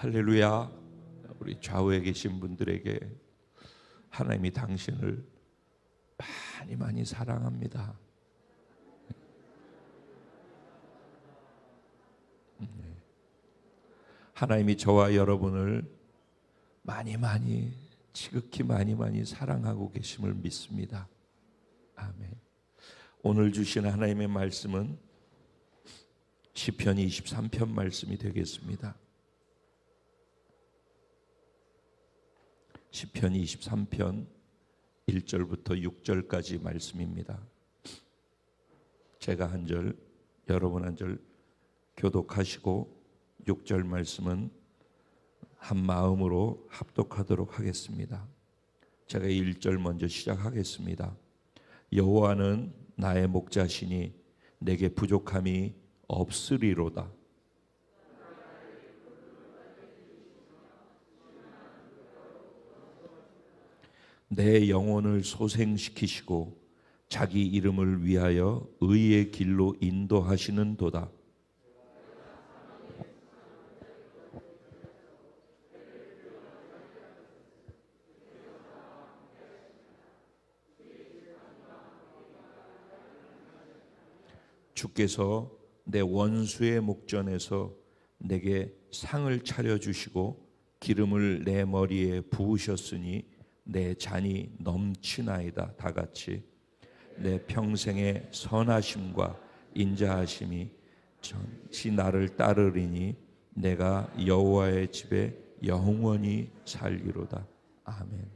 할렐루야. 우리 좌우에 계신 분들에게 하나님이 당신을 많이 사랑합니다. 하나님이 저와 여러분을 지극히 많이 사랑하고 계심을 믿습니다. 아멘. 오늘 주신 하나님의 말씀은 시편 23편 말씀이 되겠습니다. 시편 23편 1절부터 6절까지 말씀입니다. 제가 한 절, 여러분 한 절 교독하시고 6절 말씀은 한 마음으로 합독하도록 하겠습니다. 제가 1절 먼저 시작하겠습니다. 여호와는 나의 목자시니 내게 부족함이 없으리로다. 내 영혼을 소생시키시고 자기 이름을 위하여 의의 길로 인도하시는 도다. 주께서 내 원수의 목전에서 내게 상을 차려주시고 기름을 내 머리에 부으셨으니 내 잔이 넘치나이다. 다같이 내 평생의 선하심과 인자하심이 전치 나를 따르리니 내가 여호와의 집에 영원히 살리로다. 아멘.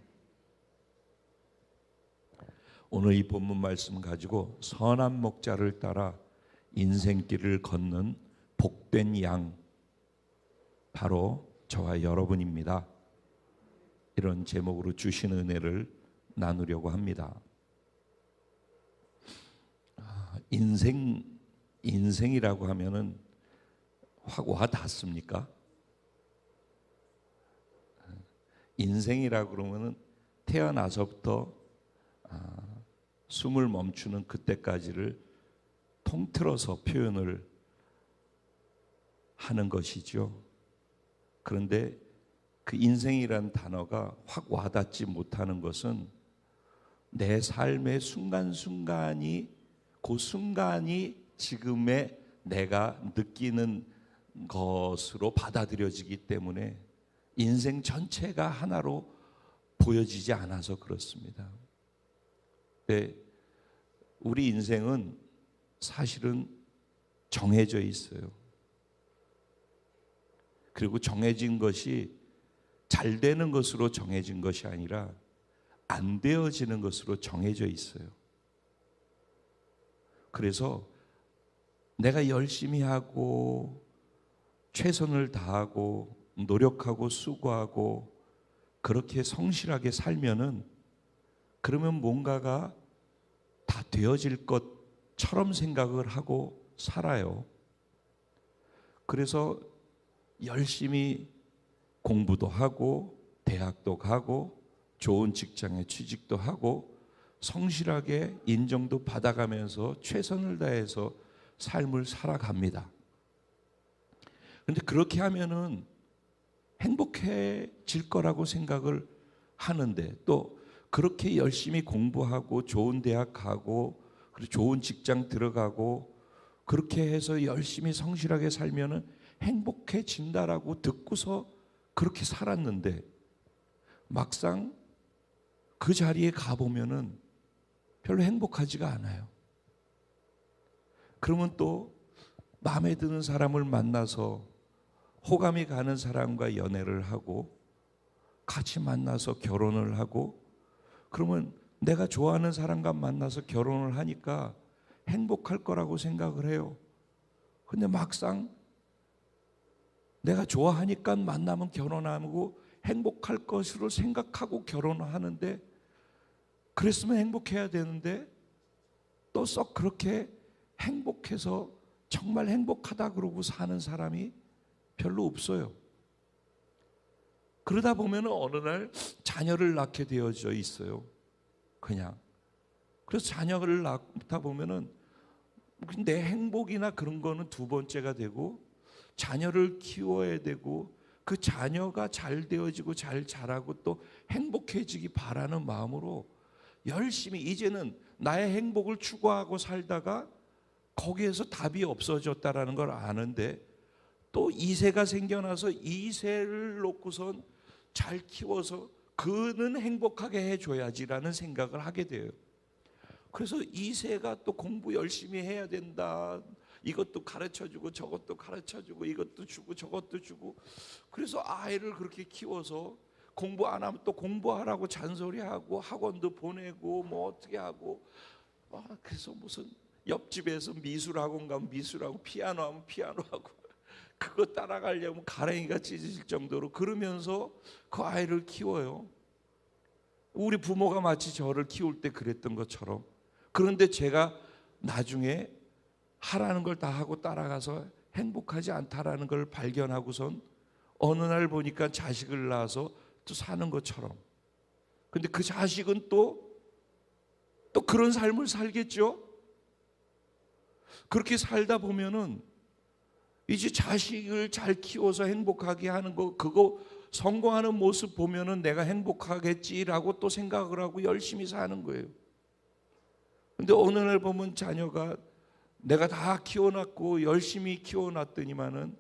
오늘 이 본문 말씀 가지고 선한 목자를 따라 인생길을 걷는 복된 양, 바로 저와 여러분입니다. 이런 제목으로 주신 은혜를 나누려고 합니다. 인생이라고 하면은 확 와닿습니까? 인생이라고 그러면은 태어나서부터 숨을 멈추는 그때까지를 통틀어서 표현을 하는 것이죠. 그런데 그 인생이라는 단어가 확 와닿지 못하는 것은 내 삶의 순간순간이, 그 순간이 지금의 내가 느끼는 것으로 받아들여지기 때문에 인생 전체가 하나로 보여지지 않아서 그렇습니다. 우리 인생은 사실은 정해져 있어요. 그리고 정해진 것이 잘 되는 것으로 정해진 것이 아니라 안 되어지는 것으로 정해져 있어요. 그래서 내가 열심히 하고 최선을 다하고 노력하고 수고하고 그렇게 성실하게 살면은, 그러면 뭔가가 다 되어질 것처럼 생각을 하고 살아요. 그래서 열심히 공부도 하고 대학도 가고 좋은 직장에 취직도 하고 성실하게 인정도 받아가면서 최선을 다해서 삶을 살아갑니다. 그런데 그렇게 하면은 행복해질 거라고 생각을 하는데, 또 그렇게 열심히 공부하고 좋은 대학 가고 그리고 좋은 직장 들어가고 그렇게 해서 열심히 성실하게 살면은 행복해진다라고 듣고서 그렇게 살았는데, 막상 그 자리에 가보면은 별로 행복하지가 않아요. 그러면 또 마음에 드는 사람을 만나서 호감이 가는 사람과 연애를 하고 같이 만나서 결혼을 하고, 그러면 내가 좋아하는 사람과 만나서 결혼을 하니까 행복할 거라고 생각을 해요. 근데 막상 내가 좋아하니까 만나면 결혼하고 행복할 것으로 생각하고 결혼을 하는데, 그랬으면 행복해야 되는데 또 썩 그렇게 행복해서 정말 행복하다 그러고 사는 사람이 별로 없어요. 그러다 보면 어느 날 자녀를 낳게 되어져 있어요. 그냥. 그래서 자녀를 낳다 보면은 내 행복이나 그런 거는 두 번째가 되고, 자녀를 키워야 되고 그 자녀가 잘 되어지고 잘 자라고 또 행복해지기 바라는 마음으로 열심히, 이제는 나의 행복을 추구하고 살다가 거기에서 답이 없어졌다라는 걸 아는데, 또 2세가 생겨나서 2세를 놓고선 잘 키워서 그는 행복하게 해줘야지라는 생각을 하게 돼요. 그래서 2세가 또 공부 열심히 해야 된다, 이것도 가르쳐주고 저것도 가르쳐주고 이것도 주고 저것도 주고, 그래서 아이를 그렇게 키워서 공부 안 하면 또 공부하라고 잔소리하고 학원도 보내고 뭐 어떻게 하고, 그래서 무슨 옆집에서 미술학원 가면 미술하고 피아노 하면 피아노하고 그거 따라가려면 가랭이가 찢어질 정도로 그러면서 그 아이를 키워요. 우리 부모가 마치 저를 키울 때 그랬던 것처럼. 그런데 제가 나중에 하라는 걸 다 하고 따라가서 행복하지 않다라는 걸 발견하고선 어느 날 보니까 자식을 낳아서 또 사는 것처럼. 근데 그 자식은 또 그런 삶을 살겠죠. 그렇게 살다 보면은 이제 자식을 잘 키워서 행복하게 하는 거, 그거 성공하는 모습 보면은 내가 행복하겠지라고 또 생각을 하고 열심히 사는 거예요. 근데 어느 날 보면 자녀가 내가 다 키워놨고 열심히 키워놨더니만은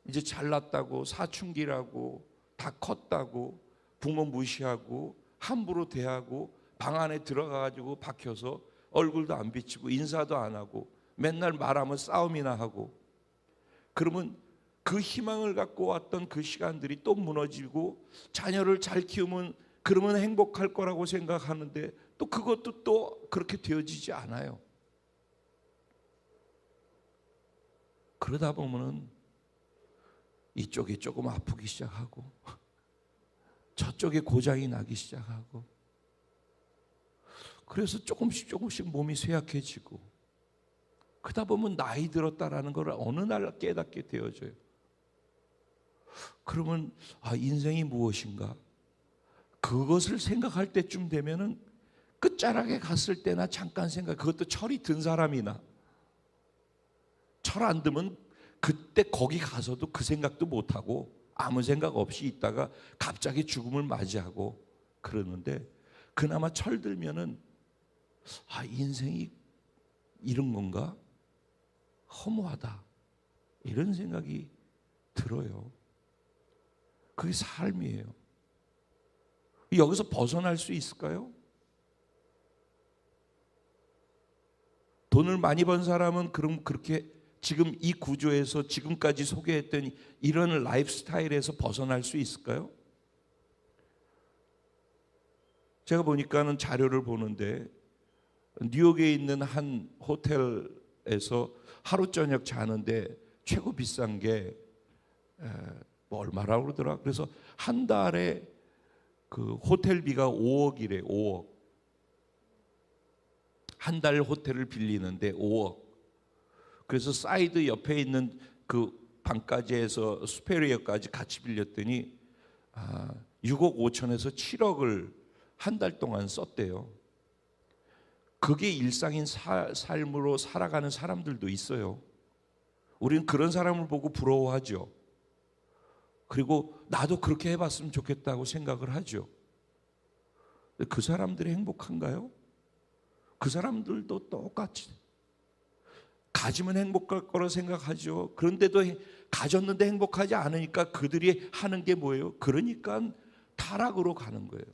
이제 잘났다고 사춘기라고 다 컸다고 부모 무시하고 함부로 대하고 방 안에 들어가가지고 박혀서 얼굴도 안 비치고 인사도 안 하고 맨날 말하면 싸움이나 하고, 그러면 그 희망을 갖고 왔던 그 시간들이 또 무너지고, 자녀를 잘 키우면 그러면 행복할 거라고 생각하는데 또 그것도 또 그렇게 되어지지 않아요. 그러다 보면은 이쪽이 조금 아프기 시작하고 저쪽에 고장이 나기 시작하고, 그래서 조금씩 몸이 쇠약해지고, 그러다 보면 나이 들었다라는 걸 어느 날 깨닫게 되어져요. 그러면 인생이 무엇인가? 그것을 생각할 때쯤 되면은 끝자락에 갔을 때나 잠깐 생각, 그것도 철이 든 사람이나, 철 안 들면 그때 거기 가서도 그 생각도 못하고 아무 생각 없이 있다가 갑자기 죽음을 맞이하고 그러는데, 그나마 철 들면은 인생이 이런 건가? 허무하다, 이런 생각이 들어요. 그게 삶이에요. 여기서 벗어날 수 있을까요? 돈을 많이 번 사람은 그럼 그렇게 지금 이 구조에서 지금까지 소개했던 이런 라이프 스타일에서 벗어날 수 있을까요? 제가 보니까는 자료를 보는데 뉴욕에 있는 한 호텔에서 하루 저녁 자는데 최고 비싼 게 얼마라고 그러더라. 그래서 한 달에 그 호텔비가 5억이래. 5억. 한 달 호텔을 빌리는데 5억. 그래서 사이드 옆에 있는 그 방까지 해서 수페리어까지 같이 빌렸더니 6억 5천에서 7억을 한 달 동안 썼대요. 그게 일상인 삶으로 살아가는 사람들도 있어요. 우리는 그런 사람을 보고 부러워하죠. 그리고 나도 그렇게 해봤으면 좋겠다고 생각을 하죠. 그 사람들이 행복한가요? 그 사람들도 똑같이 가지면 행복할 거라 생각하죠. 그런데도 가졌는데 행복하지 않으니까 그들이 하는 게 뭐예요? 그러니까 타락으로 가는 거예요.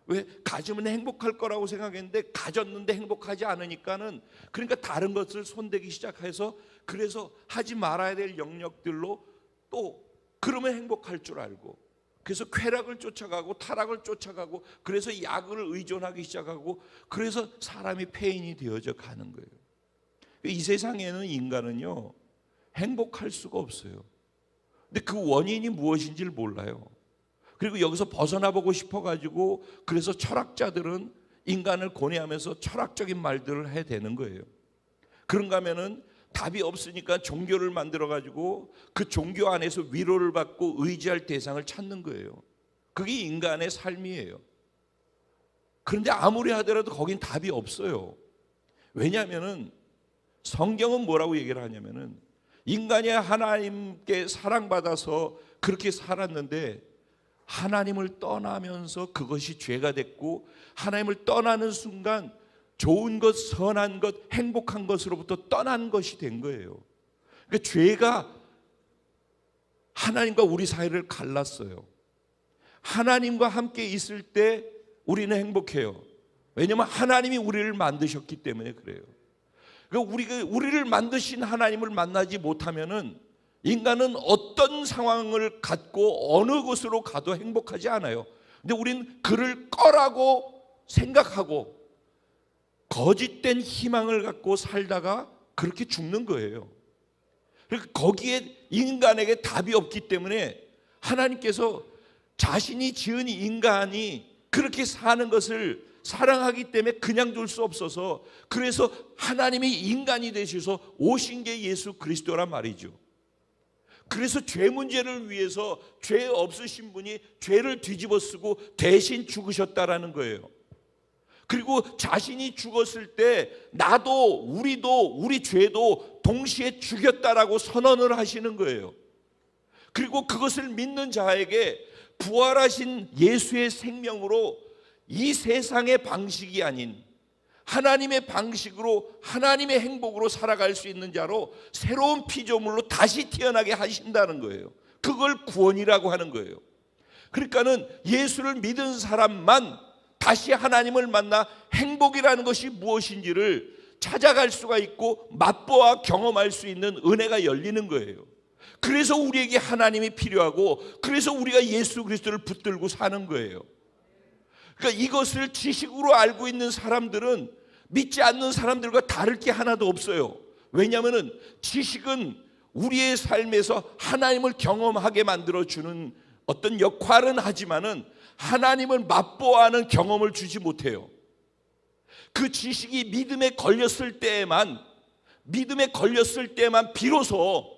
왜? 가지면 행복할 거라고 생각했는데 가졌는데 행복하지 않으니까는, 그러니까 다른 것을 손대기 시작해서, 그래서 하지 말아야 될 영역들로 또 그러면 행복할 줄 알고, 그래서 쾌락을 쫓아가고 타락을 쫓아가고, 그래서 약을 의존하기 시작하고, 그래서 사람이 폐인이 되어져 가는 거예요. 이 세상에는 인간은요 행복할 수가 없어요. 근데 그 원인이 무엇인지를 몰라요. 그리고 여기서 벗어나 보고 싶어가지고, 그래서 철학자들은 인간을 고뇌하면서 철학적인 말들을 해야 되는 거예요. 그런가 하면은 답이 없으니까 종교를 만들어가지고 그 종교 안에서 위로를 받고 의지할 대상을 찾는 거예요. 그게 인간의 삶이에요. 그런데 아무리 하더라도 거긴 답이 없어요. 왜냐하면은 성경은 뭐라고 얘기를 하냐면은, 인간이 하나님께 사랑받아서 그렇게 살았는데 하나님을 떠나면서 그것이 죄가 됐고, 하나님을 떠나는 순간 좋은 것, 선한 것, 행복한 것으로부터 떠난 것이 된 거예요. 그러니까 죄가 하나님과 우리 사이를 갈랐어요. 하나님과 함께 있을 때 우리는 행복해요. 왜냐하면 하나님이 우리를 만드셨기 때문에 그래요. 그러니까 우리를 만드신 하나님을 만나지 못하면은 인간은 어떤 상황을 갖고 어느 곳으로 가도 행복하지 않아요. 근데 우린 그를 꺼라고 생각하고 거짓된 희망을 갖고 살다가 그렇게 죽는 거예요. 그러니까 거기에 인간에게 답이 없기 때문에 하나님께서 자신이 지은 인간이 그렇게 사는 것을 사랑하기 때문에 그냥 둘 수 없어서, 그래서 하나님이 인간이 되셔서 오신 게 예수 그리스도란 말이죠. 그래서 죄 문제를 위해서 죄 없으신 분이 죄를 뒤집어 쓰고 대신 죽으셨다라는 거예요. 그리고 자신이 죽었을 때 나도 우리도 우리 죄도 동시에 죽였다라고 선언을 하시는 거예요. 그리고 그것을 믿는 자에게 부활하신 예수의 생명으로 이 세상의 방식이 아닌 하나님의 방식으로, 하나님의 행복으로 살아갈 수 있는 자로 새로운 피조물로 다시 태어나게 하신다는 거예요. 그걸 구원이라고 하는 거예요. 그러니까는 예수를 믿은 사람만 다시 하나님을 만나 행복이라는 것이 무엇인지를 찾아갈 수가 있고 맛보아 경험할 수 있는 은혜가 열리는 거예요. 그래서 우리에게 하나님이 필요하고, 그래서 우리가 예수 그리스도를 붙들고 사는 거예요. 그러니까 이것을 지식으로 알고 있는 사람들은 믿지 않는 사람들과 다를 게 하나도 없어요. 왜냐하면 지식은 우리의 삶에서 하나님을 경험하게 만들어주는 어떤 역할은 하지만은 하나님을 맛보아하는 경험을 주지 못해요. 그 지식이 믿음에 걸렸을 때에만 비로소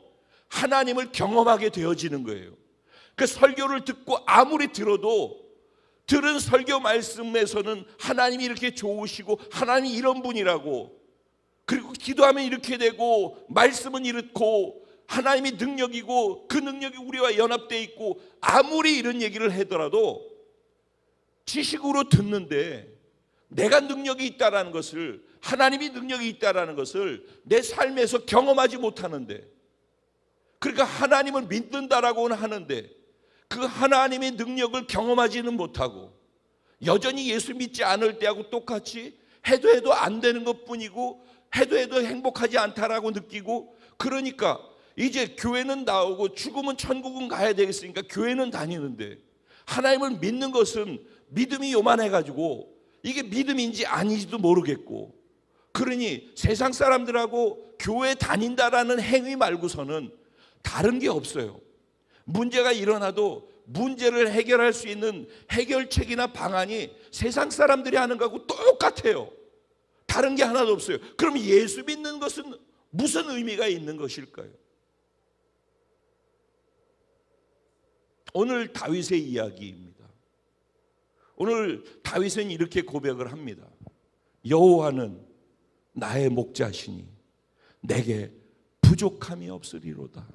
하나님을 경험하게 되어지는 거예요. 그 설교를 듣고 아무리 들어도 들은 설교 말씀에서는 하나님이 이렇게 좋으시고 하나님이 이런 분이라고, 그리고 기도하면 이렇게 되고 말씀은 이렇고 하나님이 능력이고 그 능력이 우리와 연합되어 있고, 아무리 이런 얘기를 하더라도 지식으로 듣는데 내가 능력이 있다라는 것을, 하나님이 능력이 있다라는 것을 내 삶에서 경험하지 못하는데, 그러니까 하나님을 믿는다라고는 하는데 그 하나님의 능력을 경험하지는 못하고 여전히 예수 믿지 않을 때하고 똑같이 해도 안 되는 것뿐이고 해도 행복하지 않다라고 느끼고, 그러니까 이제 교회는 나오고 죽으면 천국은 가야 되겠으니까 교회는 다니는데 하나님을 믿는 것은 믿음이 요만해가지고 이게 믿음인지 아닌지도 모르겠고, 그러니 세상 사람들하고 교회 다닌다라는 행위 말고서는 다른 게 없어요. 문제가 일어나도 문제를 해결할 수 있는 해결책이나 방안이 세상 사람들이 하는 거하고 똑같아요. 다른 게 하나도 없어요. 그럼 예수 믿는 것은 무슨 의미가 있는 것일까요? 오늘 다윗의 이야기입니다. 오늘 다윗은 이렇게 고백을 합니다. 여호와는 나의 목자시니 내게 부족함이 없으리로다.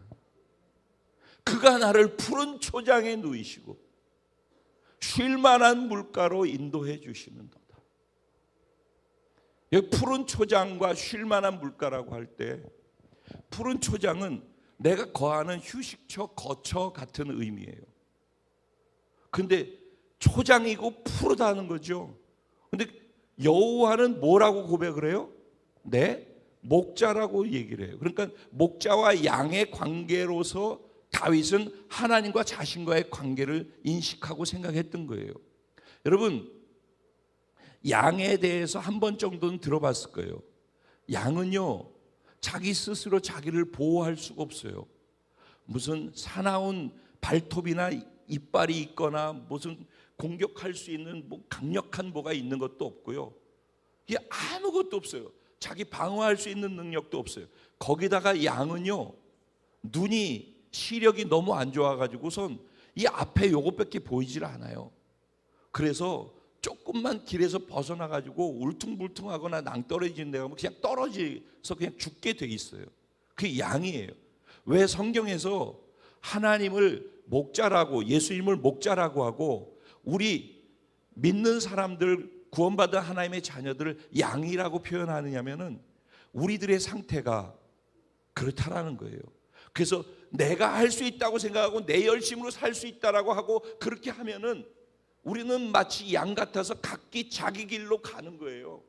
그가 나를 푸른 초장에 누이시고 쉴 만한 물가로 인도해 주시는도다. 여기 푸른 초장과 쉴 만한 물가라고 할 때, 푸른 초장은 내가 거하는 휴식처, 거처 같은 의미예요. 근데 초장이고 푸르다는 거죠. 근데 여호와는 뭐라고 고백을 해요? 내 목자라고 얘기를 해요. 그러니까 목자와 양의 관계로서 다윗은 하나님과 자신과의 관계를 인식하고 생각했던 거예요. 여러분, 양에 대해서 한 번 정도는 들어봤을 거예요. 양은요, 자기 스스로 자기를 보호할 수가 없어요. 무슨 사나운 발톱이나 이빨이 있거나 무슨 공격할 수 있는 뭐 강력한 뭐가 있는 것도 없고요. 이게 아무것도 없어요. 자기 방어할 수 있는 능력도 없어요. 거기다가 양은요, 눈이 시력이 너무 안 좋아가지고선 이 앞에 요것밖에 보이질 않아요. 그래서 조금만 길에서 벗어나가지고 울퉁불퉁하거나 낭떠러지는 데가 그냥 떨어져서 그냥 죽게 돼 있어요. 그게 양이에요. 왜 성경에서 하나님을 목자라고, 예수님을 목자라고 하고, 우리 믿는 사람들, 구원받은 하나님의 자녀들을 양이라고 표현하느냐면은 우리들의 상태가 그렇다라는 거예요. 그래서 내가 할 수 있다고 생각하고 내 열심으로 살 수 있다라고 하고 그렇게 하면은 우리는 마치 양 같아서 각기 자기 길로 가는 거예요.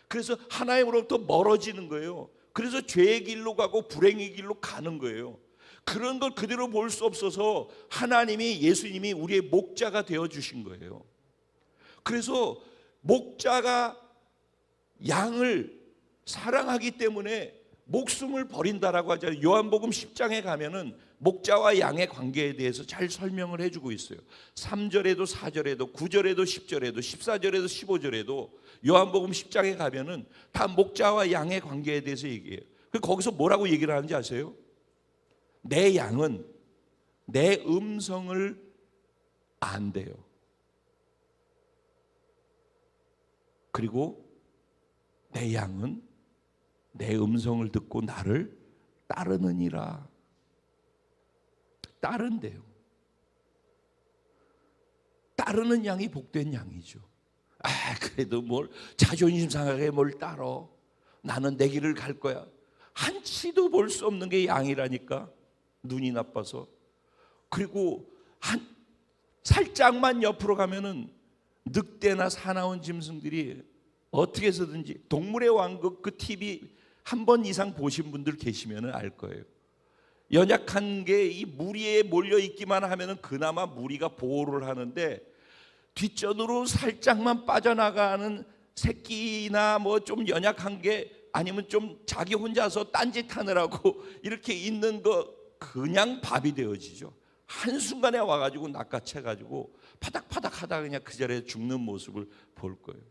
그래서 하나님으로부터 멀어지는 거예요. 그래서 죄의 길로 가고 불행의 길로 가는 거예요. 그런 걸 그대로 볼 수 없어서 하나님이, 예수님이 우리의 목자가 되어 주신 거예요. 그래서 목자가 양을 사랑하기 때문에 목숨을 버린다라고 하잖아요. 요한복음 10장에 가면은 목자와 양의 관계에 대해서 잘 설명을 해주고 있어요. 3절에도 4절에도 9절에도 10절에도 14절에도 15절에도 요한복음 10장에 가면은 다 목자와 양의 관계에 대해서 얘기해요. 거기서 뭐라고 얘기를 하는지 아세요? 내 양은 내 음성을 안대요. 그리고 내 양은 내 음성을 듣고 나를 따르느니라. 따른대요. 따르는 양이 복된 양이죠. 그래도 뭘 자존심 상하게 뭘 따러, 나는 내 길을 갈 거야. 한치도 볼 수 없는 게 양이라니까. 눈이 나빠서. 그리고 한 살짝만 옆으로 가면은 늑대나 사나운 짐승들이 어떻게 해서든지, 동물의 왕국 그 TV 한 번 이상 보신 분들 계시면 알 거예요. 연약한 게 이 무리에 몰려 있기만 하면은 그나마 무리가 보호를 하는데, 뒷전으로 살짝만 빠져나가는 새끼나 뭐 좀 연약한 게, 아니면 좀 자기 혼자서 딴짓하느라고 이렇게 있는 거 그냥 밥이 되어지죠. 한순간에 와가지고 낚아채가지고 파닥파닥 하다가 그냥 그 자리에 죽는 모습을 볼 거예요.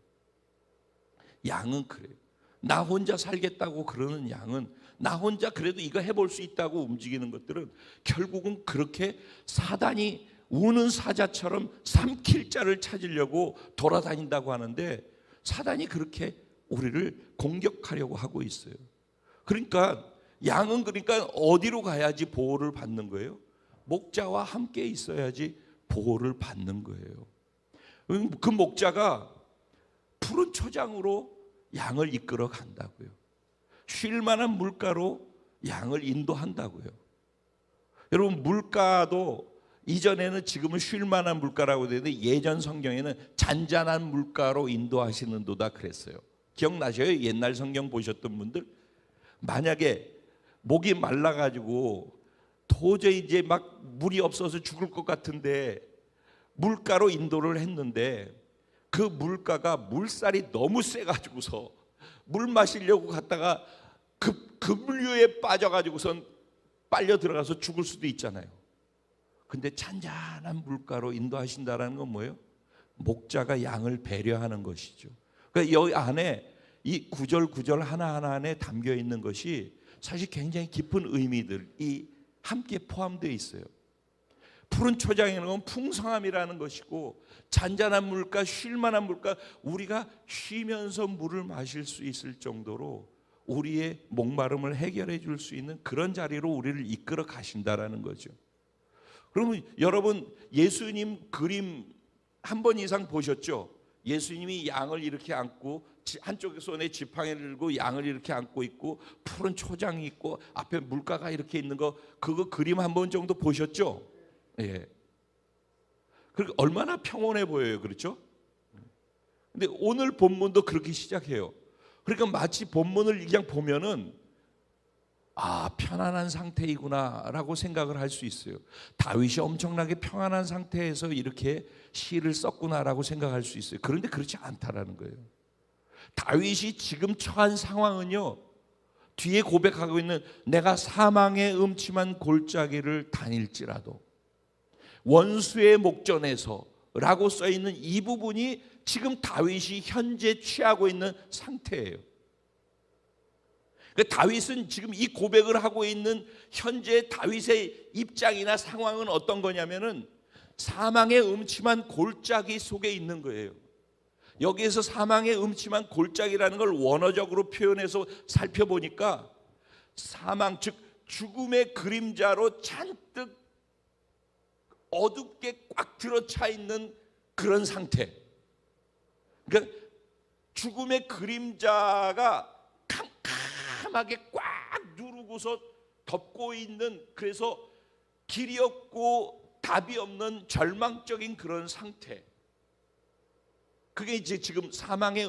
양은 그래요. 나 혼자 살겠다고 그러는 양은, 나 혼자 그래도 이거 해볼 수 있다고 움직이는 것들은 결국은 그렇게 사단이 우는 사자처럼 삼킬 자를 찾으려고 돌아다닌다고 하는데, 사단이 그렇게 우리를 공격하려고 하고 있어요. 그러니까 양은, 그러니까 어디로 가야지 보호를 받는 거예요? 목자와 함께 있어야지 보호를 받는 거예요. 그 목자가 푸른 초장으로 양을 이끌어 간다고요. 쉴 만한 물가로 양을 인도한다고요. 여러분, 물가도 이전에는, 지금은 쉴 만한 물가라고 되는데 예전 성경에는 잔잔한 물가로 인도하시는도다 그랬어요. 기억나셔요? 옛날 성경 보셨던 분들? 만약에 목이 말라가지고 도저히 이제 막 물이 없어서 죽을 것 같은데 물가로 인도를 했는데, 그 물가가 물살이 너무 세가지고서 물 마시려고 갔다가 급류에 빠져가지고선 빨려 들어가서 죽을 수도 있잖아요. 근데 잔잔한 물가로 인도하신다라는 건 뭐예요? 목자가 양을 배려하는 것이죠. 그러니까 여기 안에 이 구절 하나하나 안에 담겨 있는 것이 사실 굉장히 깊은 의미들이 함께 포함되어 있어요. 푸른 초장이라는 건 풍성함이라는 것이고, 잔잔한 물가, 쉴 만한 물가, 우리가 쉬면서 물을 마실 수 있을 정도로 우리의 목마름을 해결해 줄 수 있는 그런 자리로 우리를 이끌어 가신다라는 거죠. 그러면 여러분, 예수님 그림 한 번 이상 보셨죠? 예수님이 양을 이렇게 안고 한쪽 손에 지팡이를 들고 양을 이렇게 안고 있고 푸른 초장이 있고 앞에 물가가 이렇게 있는 거, 그거 그림 한 번 정도 보셨죠? 예. 그리고 얼마나 평온해 보여요, 그렇죠? 근데 오늘 본문도 그렇게 시작해요. 그러니까 마치 본문을 그냥 보면은 편안한 상태이구나라고 생각을 할 수 있어요. 다윗이 엄청나게 평안한 상태에서 이렇게 시를 썼구나라고 생각할 수 있어요. 그런데 그렇지 않다라는 거예요. 다윗이 지금 처한 상황은요, 뒤에 고백하고 있는 내가 사망의 음침한 골짜기를 다닐지라도 원수의 목전에서 라고 써있는 이 부분이 지금 다윗이 현재 취하고 있는 상태예요. 그러니까 다윗은 지금 이 고백을 하고 있는 현재 다윗의 입장이나 상황은 어떤 거냐면은 사망의 음침한 골짜기 속에 있는 거예요. 여기에서 사망의 음침한 골짜기라는 걸 원어적으로 표현해서 살펴보니까 사망, 즉 죽음의 그림자로 잔뜩 어둡게 꽉 들어차 있는 그런 상태. 그러니까 죽음의 그림자가 캄캄하게 꽉 누르고서 덮고 있는, 그래서 길이 없고 답이 없는 절망적인 그런 상태. 그게 이제 지금 사망의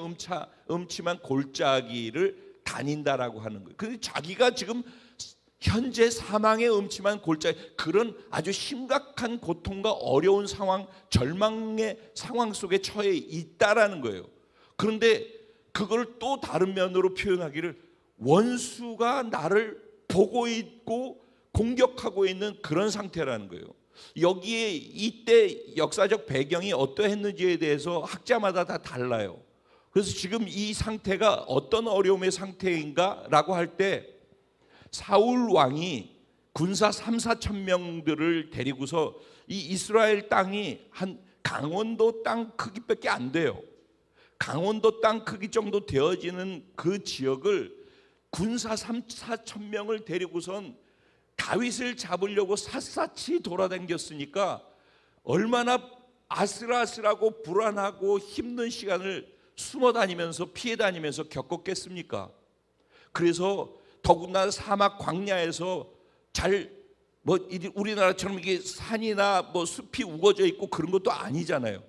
음침한 골짜기를 다닌다라고 하는 거예요. 근데 자기가 지금 현재 사망의 음침한 골짜기, 그런 아주 심각한 고통과 어려운 상황, 절망의 상황 속에 처해 있다라는 거예요. 그런데 그걸 또 다른 면으로 표현하기를, 원수가 나를 보고 있고 공격하고 있는 그런 상태라는 거예요. 여기에 이때 역사적 배경이 어떠했는지에 대해서 학자마다 다 달라요. 그래서 지금 이 상태가 어떤 어려움의 상태인가라고 할 때, 사울 왕이 군사 3-4천 명들을 데리고서 이 이스라엘 땅이 한 강원도 땅 크기밖에 안 돼요. 강원도 땅 크기 정도 되어지는 그 지역을 군사 3-4천 명을 데리고선 다윗을 잡으려고 샅샅이 돌아다녔으니까 얼마나 아슬아슬하고 불안하고 힘든 시간을 숨어 다니면서 피해 다니면서 겪었겠습니까? 그래서 더군다나 사막 광야에서 우리나라처럼 이게 산이나 숲이 우거져 있고 그런 것도 아니잖아요.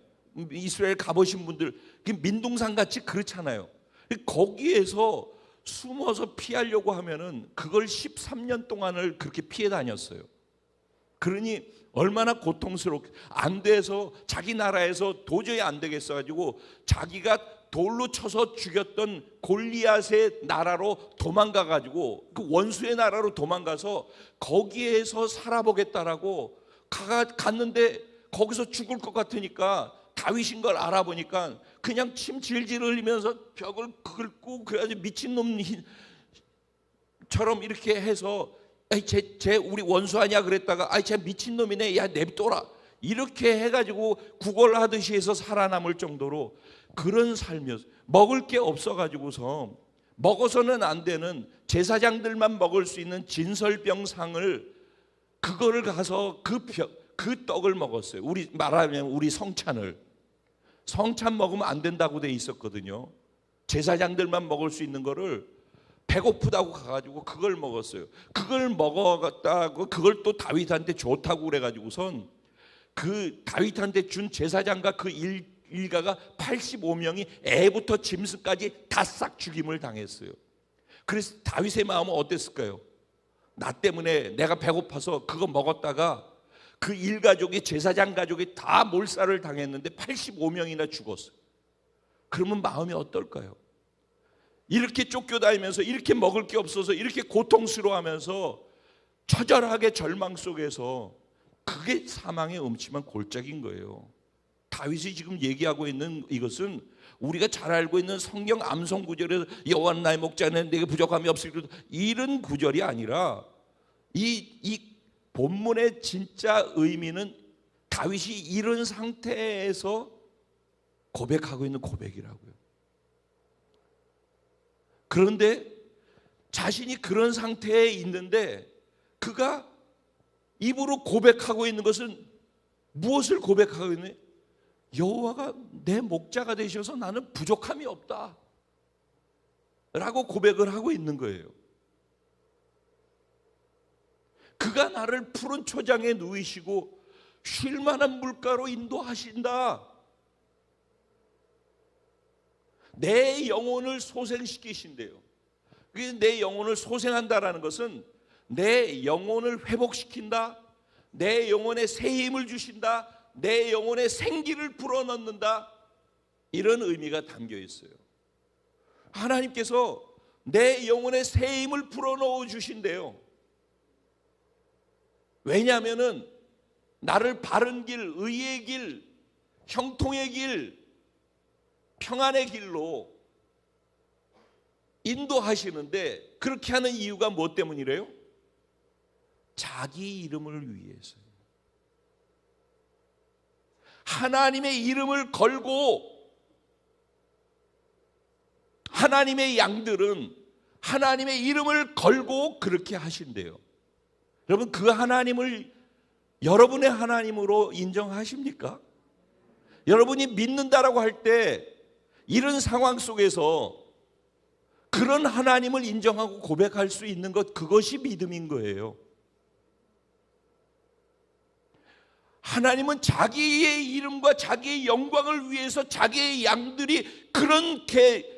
이스라엘 가보신 분들 민둥산 같이 그렇잖아요. 거기에서 숨어서 피하려고 하면은 그걸 13년 동안을 그렇게 피해 다녔어요. 그러니 얼마나 고통스럽게, 안 돼서 자기 나라에서 도저히 안 되겠어 가지고 자기가 돌로 쳐서 죽였던 골리앗의 나라로 도망가 가지고, 그 원수의 나라로 도망가서 거기에서 살아보겠다라고 갔는데, 거기서 죽을 것 같으니까 다윗인 걸 알아보니까 그냥 침 질질 흘리면서 벽을 긁고, 그래가지고 미친놈처럼 이렇게 해서 쟤 우리 원수 아니야 그랬다가 쟤 미친놈이네, 야 냅둬라, 이렇게 해가지고 구걸하듯이 해서 살아남을 정도로 그런 삶이었어요. 먹을 게 없어가지고서, 먹어서는 안 되는, 제사장들만 먹을 수 있는 진설병상을, 그거를 가서 그 떡을 먹었어요. 우리 말하면 우리 성찬을. 성찬 먹으면 안 된다고 돼 있었거든요. 제사장들만 먹을 수 있는 거를 배고프다고 가가지고 그걸 먹었어요. 그걸 먹어갔다고, 그걸 또 다윗한테 좋다고 그래가지고선 그 다윗한테 준 제사장과 그 일가가 85명이 애부터 짐승까지 다 싹 죽임을 당했어요. 그래서 다윗의 마음은 어땠을까요? 나 때문에 내가 배고파서 그거 먹었다가 그 일가족이, 제사장 가족이 다 몰살을 당했는데 85명이나 죽었어요. 그러면 마음이 어떨까요? 이렇게 쫓겨다니면서, 이렇게 먹을 게 없어서 이렇게 고통스러워하면서 처절하게 절망 속에서, 그게 사망의 음침한 골짜기인 거예요. 다윗이 지금 얘기하고 있는 이것은 우리가 잘 알고 있는 성경 암송 구절에서 여호와는 나의 목자는 내게 부족함이 없으리로다, 이런 구절이 아니라 이 본문의 진짜 의미는 다윗이 이런 상태에서 고백하고 있는 고백이라고요. 그런데 자신이 그런 상태에 있는데 그가 입으로 고백하고 있는 것은 무엇을 고백하고 있느냐? 여호와가 내 목자가 되셔서 나는 부족함이 없다 라고 고백을 하고 있는 거예요. 그가 나를 푸른 초장에 누이시고 쉴 만한 물가로 인도하신다. 내 영혼을 소생시키신대요. 내 영혼을 소생한다라는 것은 내 영혼을 회복시킨다, 내 영혼에 새 힘을 주신다, 내 영혼에 생기를 불어넣는다, 이런 의미가 담겨 있어요. 하나님께서 내 영혼에 새 힘을 불어넣어 주신대요. 왜냐하면은 나를 바른 길, 의의 길, 형통의 길, 평안의 길로 인도하시는데, 그렇게 하는 이유가 무엇 때문이래요? 자기 이름을 위해서요. 하나님의 이름을 걸고, 하나님의 양들은 하나님의 이름을 걸고 그렇게 하신대요. 여러분, 그 하나님을 여러분의 하나님으로 인정하십니까? 여러분이 믿는다라고 할 때 이런 상황 속에서 그런 하나님을 인정하고 고백할 수 있는 것, 그것이 믿음인 거예요. 하나님은 자기의 이름과 자기의 영광을 위해서 자기의 양들이 그렇게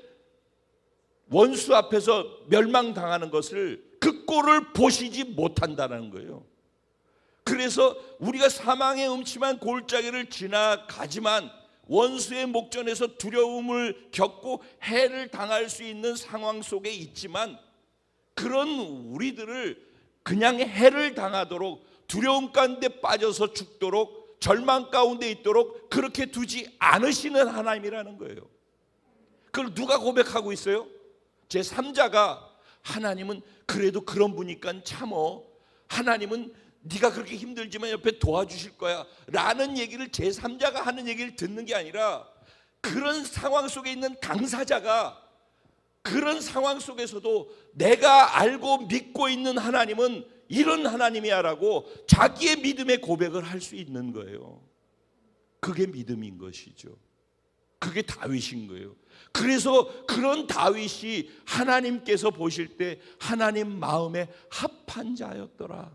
원수 앞에서 멸망당하는 것을, 그 꼴을 보시지 못한다는 거예요. 그래서 우리가 사망의 음침한 골짜기를 지나가지만 원수의 목전에서 두려움을 겪고 해를 당할 수 있는 상황 속에 있지만, 그런 우리들을 그냥 해를 당하도록, 두려움 가운데 빠져서 죽도록, 절망 가운데 있도록 그렇게 두지 않으시는 하나님이라는 거예요. 그걸 누가 고백하고 있어요? 제3자가 하나님은 그래도 그런 분이니까 참어, 하나님은 네가 그렇게 힘들지만 옆에 도와주실 거야 라는 얘기를 제3자가 하는 얘기를 듣는 게 아니라, 그런 상황 속에 있는 당사자가 그런 상황 속에서도 내가 알고 믿고 있는 하나님은 이런 하나님이야 라고 자기의 믿음의 고백을 할 수 있는 거예요. 그게 믿음인 것이죠. 그게 다윗인 거예요. 그래서 그런 다윗이 하나님께서 보실 때 하나님 마음에 합한 자였더라.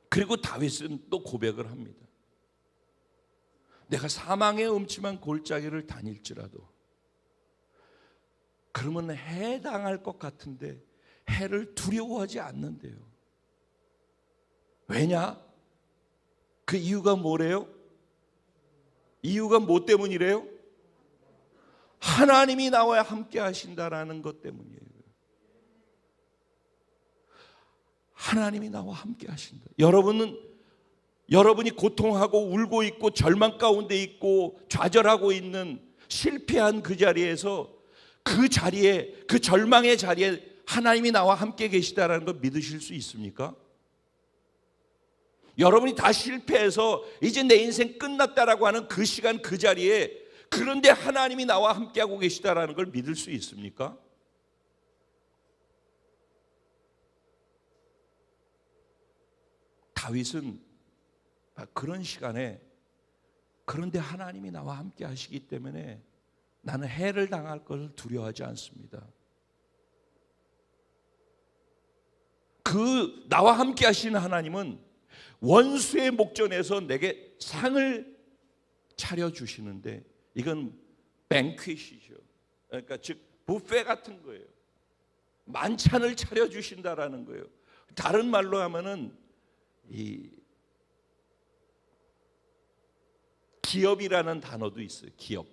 그리고 다윗은 또 고백을 합니다. 내가 사망의 음침한 골짜기를 다닐지라도, 그러면 해당할 것 같은데 해를 두려워하지 않는데요. 왜냐? 그 이유가 뭐래요? 이유가 뭐 때문이래요? 하나님이 나와 함께 하신다라는 것 때문이에요. 하나님이 나와 함께 하신다. 여러분이 고통하고 울고 있고 절망 가운데 있고 좌절하고 있는, 실패한 그 자리에서, 그 자리에, 그 절망의 자리에 하나님이 나와 함께 계시다라는 걸 믿으실 수 있습니까? 여러분이 다 실패해서 이제 내 인생 끝났다라고 하는 그 시간, 그 자리에, 그런데 하나님이 나와 함께하고 계시다라는 걸 믿을 수 있습니까? 다윗은 그런 시간에, 그런데 하나님이 나와 함께 하시기 때문에 나는 해를 당할 것을 두려워하지 않습니다. 그 나와 함께 하시는 하나님은 원수의 목전에서 내게 상을 차려주시는데, 이건 뱅퀴시죠. 그러니까 즉 뷔페 같은 거예요. 만찬을 차려주신다라는 거예요. 다른 말로 하면은 이 기업이라는 단어도 있어요. 기업.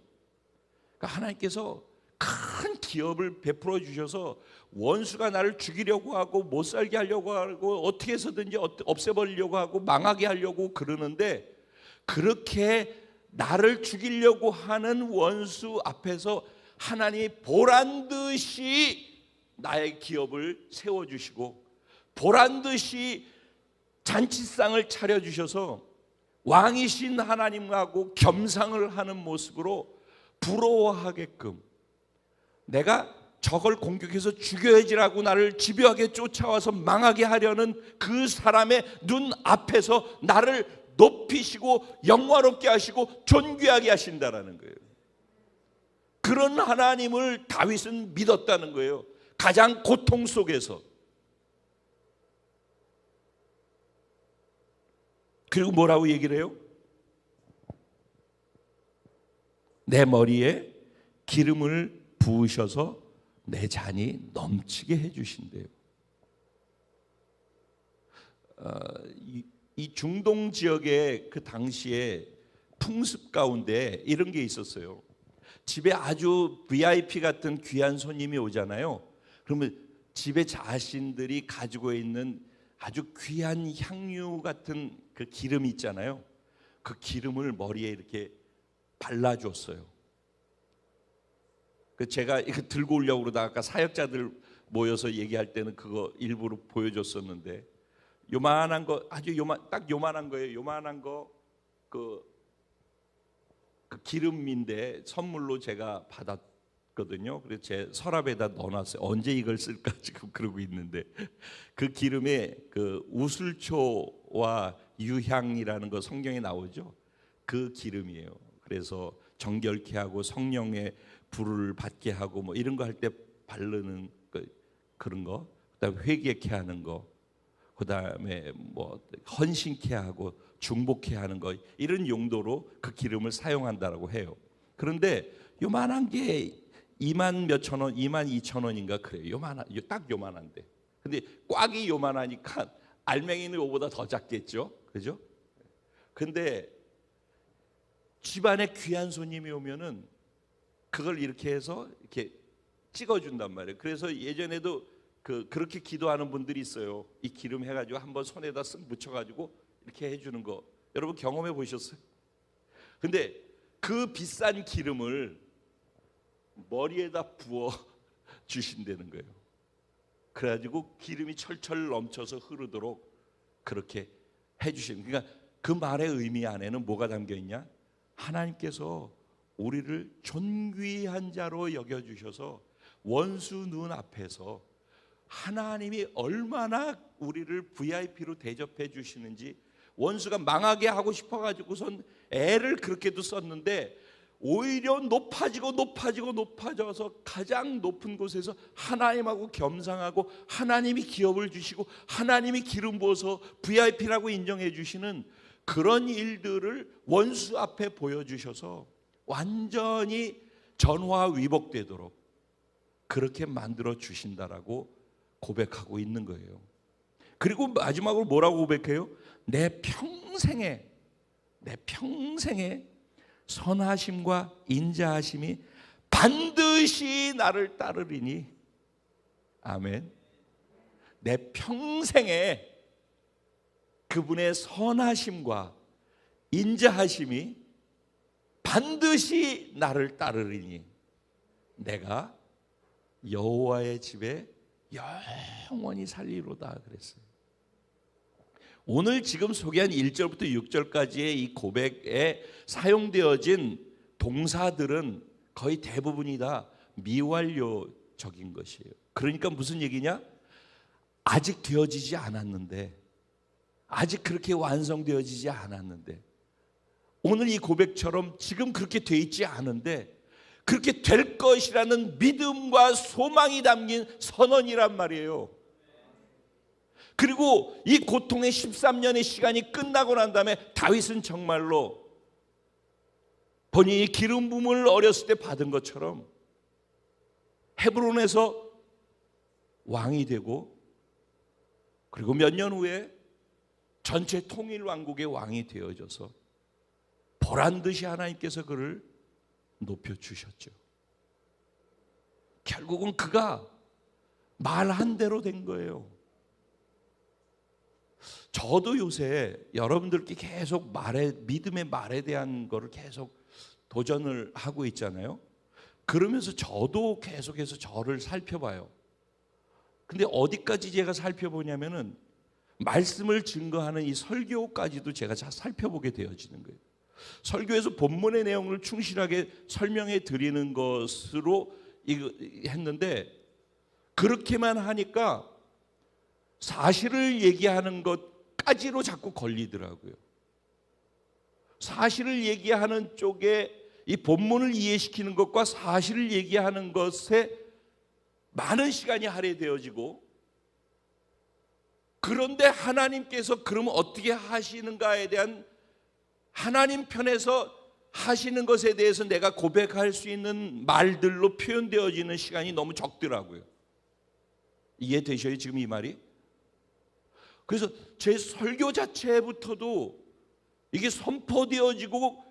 그러니까 하나님께서 큰 기업을 베풀어 주셔서 원수가 나를 죽이려고 하고 못 살게 하려고 하고 어떻게 해서든지 없애버리려고 하고 망하게 하려고 그러는데, 그렇게 나를 죽이려고 하는 원수 앞에서 하나님이 보란듯이 나의 기업을 세워주시고 보란듯이 잔치상을 차려주셔서 왕이신 하나님하고 겸상을 하는 모습으로 부러워하게끔, 내가 저걸 공격해서 죽여야지라고 나를 집요하게 쫓아와서 망하게 하려는 그 사람의 눈 앞에서 나를 높이시고 영화롭게 하시고 존귀하게 하신다라는 거예요. 그런 하나님을 다윗은 믿었다는 거예요. 가장 고통 속에서. 그리고 뭐라고 얘기를 해요? 내 머리에 기름을 부으셔서 내 잔이 넘치게 해주신대요. 이 중동 지역의 그 당시에 풍습 가운데 이런 게 있었어요. 집에 아주 VIP 같은 귀한 손님이 오잖아요. 그러면 집에 자신들이 가지고 있는 아주 귀한 향유 같은 그 기름 있잖아요. 그 기름을 머리에 이렇게 발라줬어요. 그 제가 이거 들고 오려고 그러다가 아까 사역자들 모여서 얘기할 때는 그거 일부러 보여줬었는데, 요만한 거, 아주 딱 요만한 거예요. 요만한 거 그 기름인데 선물로 제가 그래서 제 서랍에다 넣어놨어요. 언제 이걸 쓸까 지금 그러고 있는데, 그 기름에 그 우슬초와 유향이라는 거 성경에 나오죠. 그 기름이에요. 그래서 정결케 하고 성령의 불을 받게 하고 뭐 이런 거 할 때 바르는 그런 거, 그다음에 회개케 하는 거, 그다음에 뭐 헌신케 하고 중복케 하는 거, 이런 용도로 그 기름을 사용한다라고 해요. 그런데 요만한 게 2만 몇천 원, 2만 2천 원인가 그래요. 딱 요만한데. 근데 꽉이 요만하니까 알맹이는 요보다 더 작겠죠, 그죠? 근데 집안에 귀한 손님이 오면은 그걸 이렇게 해서 이렇게 찍어준단 말이에요. 그래서 예전에도 그렇게 기도하는 분들이 있어요. 이 기름 해가지고 한번 손에다 쓱 묻혀가지고 이렇게 해주는 거, 여러분 경험해 보셨어요? 근데 그 비싼 기름을 머리에다 부어 주신다는 거예요. 그래가지고 기름이 철철 넘쳐서 흐르도록 그렇게 해주시는. 그러니까 그 말의 의미 안에는 뭐가 담겨 있냐? 하나님께서 우리를 존귀한 자로 여겨주셔서 원수 눈 앞에서 하나님이 얼마나 우리를 VIP로 대접해 주시는지, 원수가 망하게 하고 싶어가지고선 애를 그렇게도 썼는데 오히려 높아져서 가장 높은 곳에서 하나님하고 겸상하고 하나님이 기업을 주시고 하나님이 기름 부어서 VIP라고 인정해 주시는 그런 일들을 원수 앞에 보여주셔서 완전히 전화위복되도록 그렇게 만들어 주신다라고 고백하고 있는 거예요. 그리고 마지막으로 뭐라고 고백해요? 내 평생에 선하심과 인자하심이 반드시 나를 따르리니. 아멘. 내 평생에 그분의 선하심과 인자하심이 반드시 나를 따르리니 내가 여호와의 집에 영원히 살리로다 그랬어요. 오늘 지금 소개한 1절부터 6절까지의 이 고백에 사용되어진 동사들은 거의 대부분이 다 미완료적인 것이에요. 그러니까 무슨 얘기냐? 아직 되어지지 않았는데, 아직 그렇게 완성되어지지 않았는데, 오늘 이 고백처럼 지금 그렇게 돼 있지 않은데 그렇게 될 것이라는 믿음과 소망이 담긴 선언이란 말이에요. 그리고 이 고통의 13년의 시간이 끝나고 난 다음에 다윗은 정말로 본인이 기름 부음을 어렸을 때 받은 것처럼 헤브론에서 왕이 되고, 그리고 몇 년 후에 전체 통일 왕국의 왕이 되어져서 보란듯이 하나님께서 그를 높여주셨죠. 결국은 그가 말한 대로 된 거예요. 저도 요새 여러분들께 계속 믿음의 말에 대한 거를 계속 도전을 하고 있잖아요. 그러면서 저도 계속해서 저를 살펴봐요. 근데 어디까지 제가 살펴보냐면은 말씀을 증거하는 이 설교까지도 제가 잘 살펴보게 되어지는 거예요. 설교에서 본문의 내용을 충실하게 설명해 드리는 것으로 했는데, 그렇게만 하니까 사실을 얘기하는 것까지로 자꾸 걸리더라고요. 사실을 얘기하는 쪽에 이 본문을 이해시키는 것과 사실을 얘기하는 것에 많은 시간이 할애되어지고, 그런데 하나님께서 그러면 어떻게 하시는가에 대한 하나님 편에서 하시는 것에 대해서 내가 고백할 수 있는 말들로 표현되어지는 시간이 너무 적더라고요. 이해되셔요 지금 이 말이? 그래서 제 설교 자체부터도 이게 선포되어지고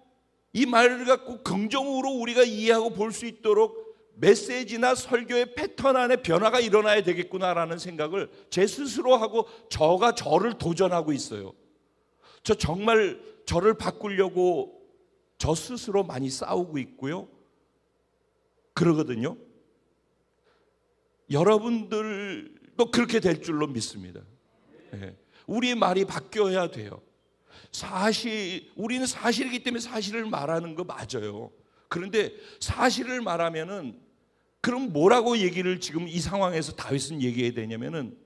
이 말을 갖고 긍정으로 우리가 이해하고 볼 수 있도록 메시지나 설교의 패턴 안에 변화가 일어나야 되겠구나라는 생각을 제 스스로 하고 저가 저를 도전하고 있어요. 저 정말 저를 바꾸려고 저 스스로 많이 싸우고 있고요. 그러거든요. 여러분들도 그렇게 될 줄로 믿습니다. 네. 우리의 말이 바뀌어야 돼요. 우리는 사실이기 때문에 사실을 말하는 거 맞아요. 그런데 사실을 말하면은 그럼 뭐라고 얘기를 지금 이 상황에서 다윗은 얘기해야 되냐면은,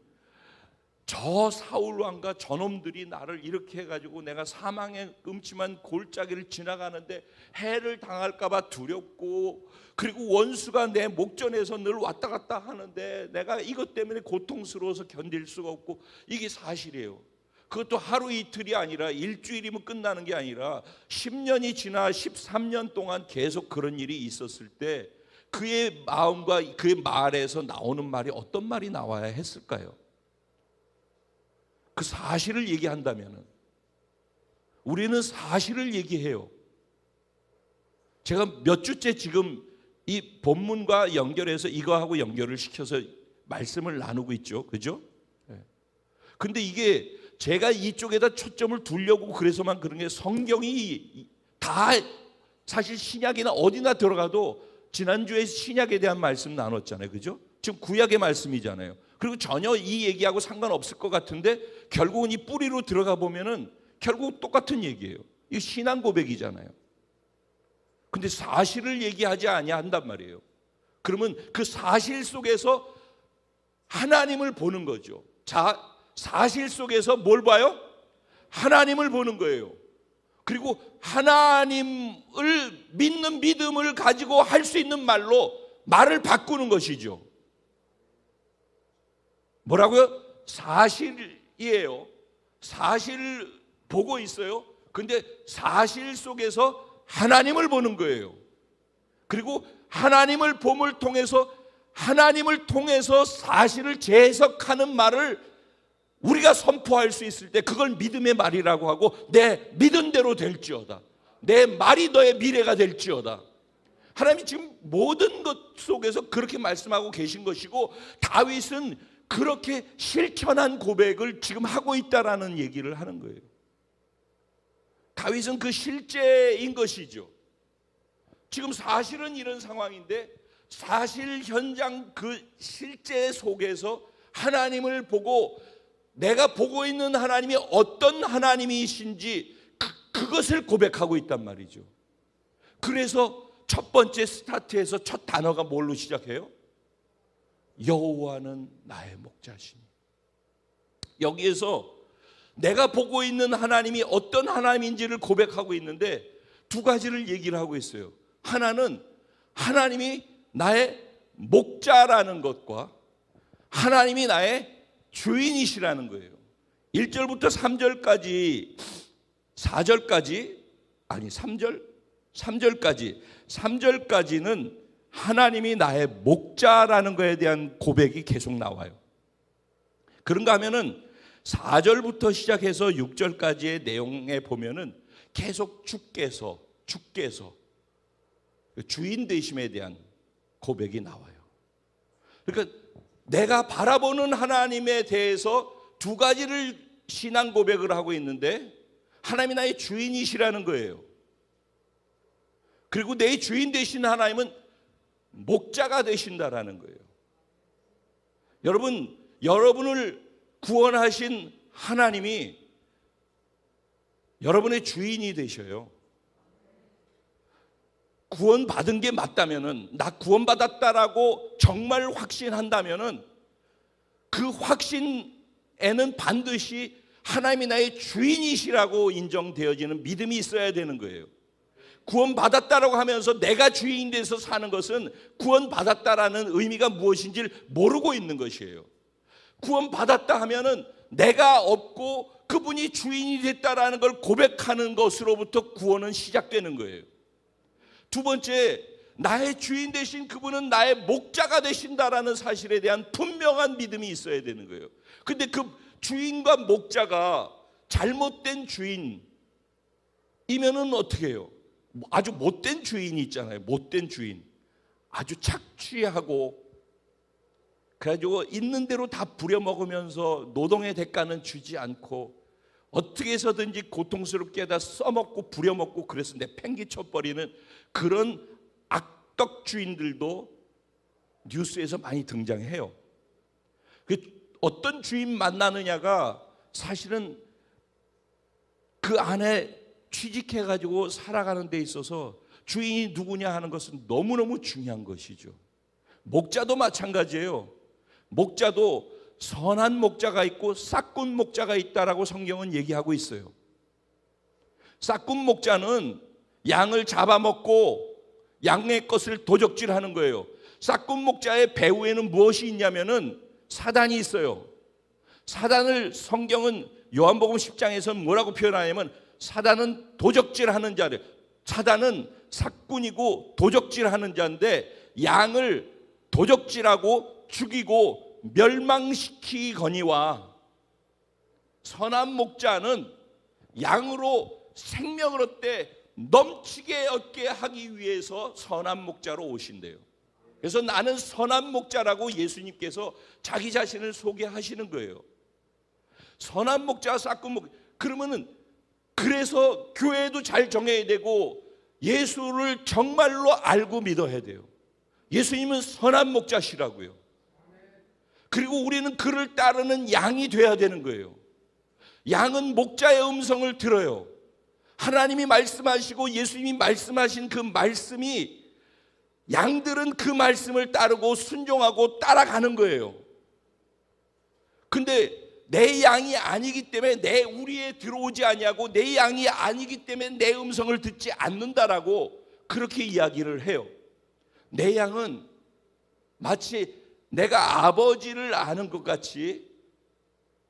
저 사울 왕과 저놈들이 나를 이렇게 해가지고 내가 사망의 음침한 골짜기를 지나가는데 해를 당할까 봐 두렵고, 그리고 원수가 내 목전에서 늘 왔다 갔다 하는데 내가 이것 때문에 고통스러워서 견딜 수가 없고, 이게 사실이에요. 그것도 하루 이틀이 아니라 일주일이면 끝나는 게 아니라 10년이 지나 13년 동안 계속 그런 일이 있었을 때 그의 마음과 그의 말에서 나오는 말이 어떤 말이 나와야 했을까요? 그 사실을 얘기한다면은, 우리는 사실을 얘기해요. 제가 몇 주째 지금 이 본문과 연결해서 이거하고 연결을 시켜서 말씀을 나누고 있죠. 그죠? 근데 이게 제가 이쪽에다 초점을 두려고 그래서만 그런 게, 성경이 다 사실 신약이나 어디나 들어가도 지난주에 신약에 대한 말씀 나눴잖아요. 그죠? 지금 구약의 말씀이잖아요. 그리고 전혀 이 얘기하고 상관없을 것 같은데 결국은 이 뿌리로 들어가 보면은 결국 똑같은 얘기예요. 이거 신앙 고백이잖아요. 근데 사실을 얘기하지 아니한단 말이에요. 그러면 그 사실 속에서 하나님을 보는 거죠. 자, 사실 속에서 뭘 봐요? 하나님을 보는 거예요. 그리고 하나님을 믿는 믿음을 가지고 할 수 있는 말로 말을 바꾸는 것이죠. 뭐라고요? 사실이에요. 사실을 보고 있어요. 근데 사실 속에서 하나님을 보는 거예요. 그리고 하나님을 봄을 통해서, 하나님을 통해서 사실을 재해석하는 말을 우리가 선포할 수 있을 때 그걸 믿음의 말이라고 하고, 내 믿은 대로 될지어다, 내 말이 너의 미래가 될지어다. 하나님이 지금 모든 것 속에서 그렇게 말씀하고 계신 것이고, 다윗은 그렇게 실천한 고백을 지금 하고 있다라는 얘기를 하는 거예요. 다윗은 그 실제인 것이죠. 지금 사실은 이런 상황인데, 사실 현장 그 실제 속에서 하나님을 보고, 내가 보고 있는 하나님이 어떤 하나님이신지 그것을 고백하고 있단 말이죠. 그래서 첫 번째 스타트에서 첫 단어가 뭘로 시작해요? 여호와는 나의 목자시니. 여기에서 내가 보고 있는 하나님이 어떤 하나님인지를 고백하고 있는데 두 가지를 얘기를 하고 있어요. 하나는 하나님이 나의 목자라는 것과 하나님이 나의 주인이시라는 거예요. 1절부터 3절까지, 4절까지, 아니 3절까지는 하나님이 나의 목자라는 것에 대한 고백이 계속 나와요. 그런가 하면은 4절부터 시작해서 6절까지의 내용에 보면은 계속 주께서 주인 되심에 대한 고백이 나와요. 그러니까 내가 바라보는 하나님에 대해서 두 가지를 신앙 고백을 하고 있는데, 하나님이 나의 주인이시라는 거예요. 그리고 내 주인 되신 하나님은 목자가 되신다라는 거예요. 여러분을 구원하신 하나님이 여러분의 주인이 되셔요. 구원받은 게 맞다면은, 나 구원받았다라고 정말 확신한다면은 그 확신에는 반드시 하나님이 나의 주인이시라고 인정되어지는 믿음이 있어야 되는 거예요. 구원받았다라고 하면서 내가 주인이 돼서 사는 것은 구원받았다라는 의미가 무엇인지를 모르고 있는 것이에요. 구원받았다 하면은 내가 없고 그분이 주인이 됐다라는 걸 고백하는 것으로부터 구원은 시작되는 거예요. 두 번째, 나의 주인 되신 그분은 나의 목자가 되신다라는 사실에 대한 분명한 믿음이 있어야 되는 거예요. 근데 그 주인과 목자가 잘못된 주인이면은 어떻게 해요? 아주 못된 주인이 있잖아요. 못된 주인. 아주 착취하고 그래가지고 있는 대로 다 부려먹으면서 노동의 대가는 주지 않고 어떻게 해서든지 고통스럽게 다 써먹고 부려먹고 그래서 내팽개쳐버리는 그런 악덕 주인들도 뉴스에서 많이 등장해요. 어떤 주인 만나느냐가 사실은 그 안에 취직해가지고 살아가는 데 있어서 주인이 누구냐 하는 것은 너무너무 중요한 것이죠. 목자도 마찬가지예요. 목자도 선한 목자가 있고 싹군 목자가 있다라고 성경은 얘기하고 있어요. 싹군 목자는 양을 잡아먹고 양의 것을 도적질하는 거예요. 싹군 목자의 배후에는 무엇이 있냐면은 사단이 있어요. 사단을 성경은 요한복음 10장에서는 뭐라고 표현하냐면 사단은 도적질하는 자래. 사단은 삭군이고 도적질하는 자인데 양을 도적질하고 죽이고 멸망시키거니와 선한 목자는 양으로 생명을 얻되 넘치게 얻게 하기 위해서 선한 목자로 오신대요. 그래서 나는 선한 목자라고 예수님께서 자기 자신을 소개하시는 거예요. 선한 목자, 싹군 목자. 그러면은 그래서 교회도 잘 정해야 되고 예수를 정말로 알고 믿어야 돼요. 예수님은 선한 목자시라고요. 그리고 우리는 그를 따르는 양이 돼야 되는 거예요. 양은 목자의 음성을 들어요. 하나님이 말씀하시고 예수님이 말씀하신 그 말씀이 양들은 그 말씀을 따르고 순종하고 따라가는 거예요. 근데 내 양이 아니기 때문에 내 우리에 들어오지 아니하고 내 양이 아니기 때문에 내 음성을 듣지 않는다라고 그렇게 이야기를 해요. 내 양은 마치 내가 아버지를 아는 것 같이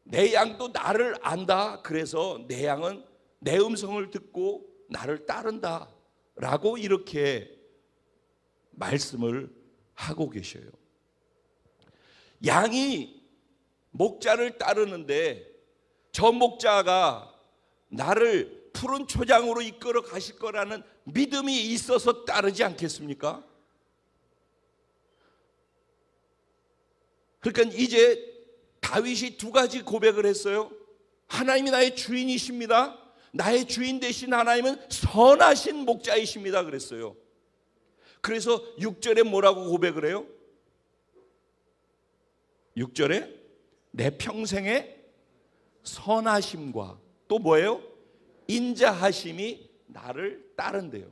내 양도 나를 안다. 그래서 내 양은 내 음성을 듣고 나를 따른다 라고 이렇게 말씀을 하고 계셔요. 양이 목자를 따르는데 저 목자가 나를 푸른 초장으로 이끌어 가실 거라는 믿음이 있어서 따르지 않겠습니까? 그러니까 이제 다윗이 두 가지 고백을 했어요. 하나님이 나의 주인이십니다. 나의 주인 되신 하나님은 선하신 목자이십니다 그랬어요. 그래서 6절에 뭐라고 고백을 해요? 6절에 내 평생의 선하심과 또 뭐예요? 인자하심이 나를 따른대요.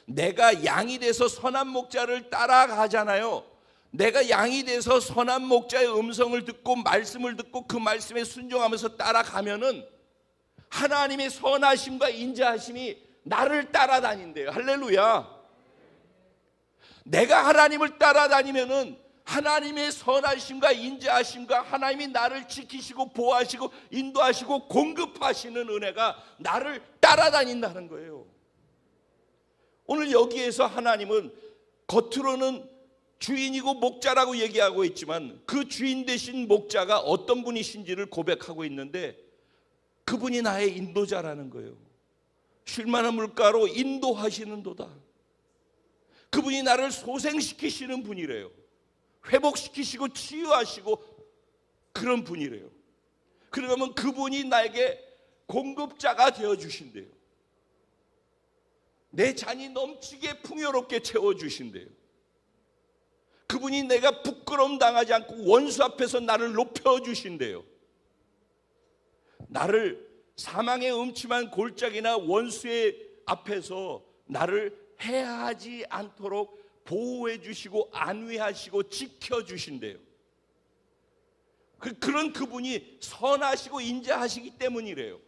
내가 양이 돼서 선한 목자를 따라가잖아요. 내가 양이 돼서 선한 목자의 음성을 듣고 말씀을 듣고 그 말씀에 순종하면서 따라가면은 하나님의 선하심과 인자하심이 나를 따라다닌대요. 할렐루야. 내가 하나님을 따라다니면은 하나님의 선하심과 인자하심과 하나님이 나를 지키시고 보호하시고 인도하시고 공급하시는 은혜가 나를 따라다닌다는 거예요. 오늘 여기에서 하나님은 겉으로는 주인이고 목자라고 얘기하고 있지만 그 주인 되신 목자가 어떤 분이신지를 고백하고 있는데 그분이 나의 인도자라는 거예요. 쉴만한 물가로 인도하시는도다. 그분이 나를 소생시키시는 분이래요. 회복시키시고 치유하시고 그런 분이래요. 그러면 그분이 나에게 공급자가 되어주신대요. 내 잔이 넘치게 풍요롭게 채워주신대요. 그분이 내가 부끄러움 당하지 않고 원수 앞에서 나를 높여주신대요. 나를 사망의 음침한 골짜기나 원수의 앞에서 나를 해하지 않도록 보호해 주시고 안위하시고 지켜주신대요. 그런 그분이 선하시고 인자하시기 때문이래요.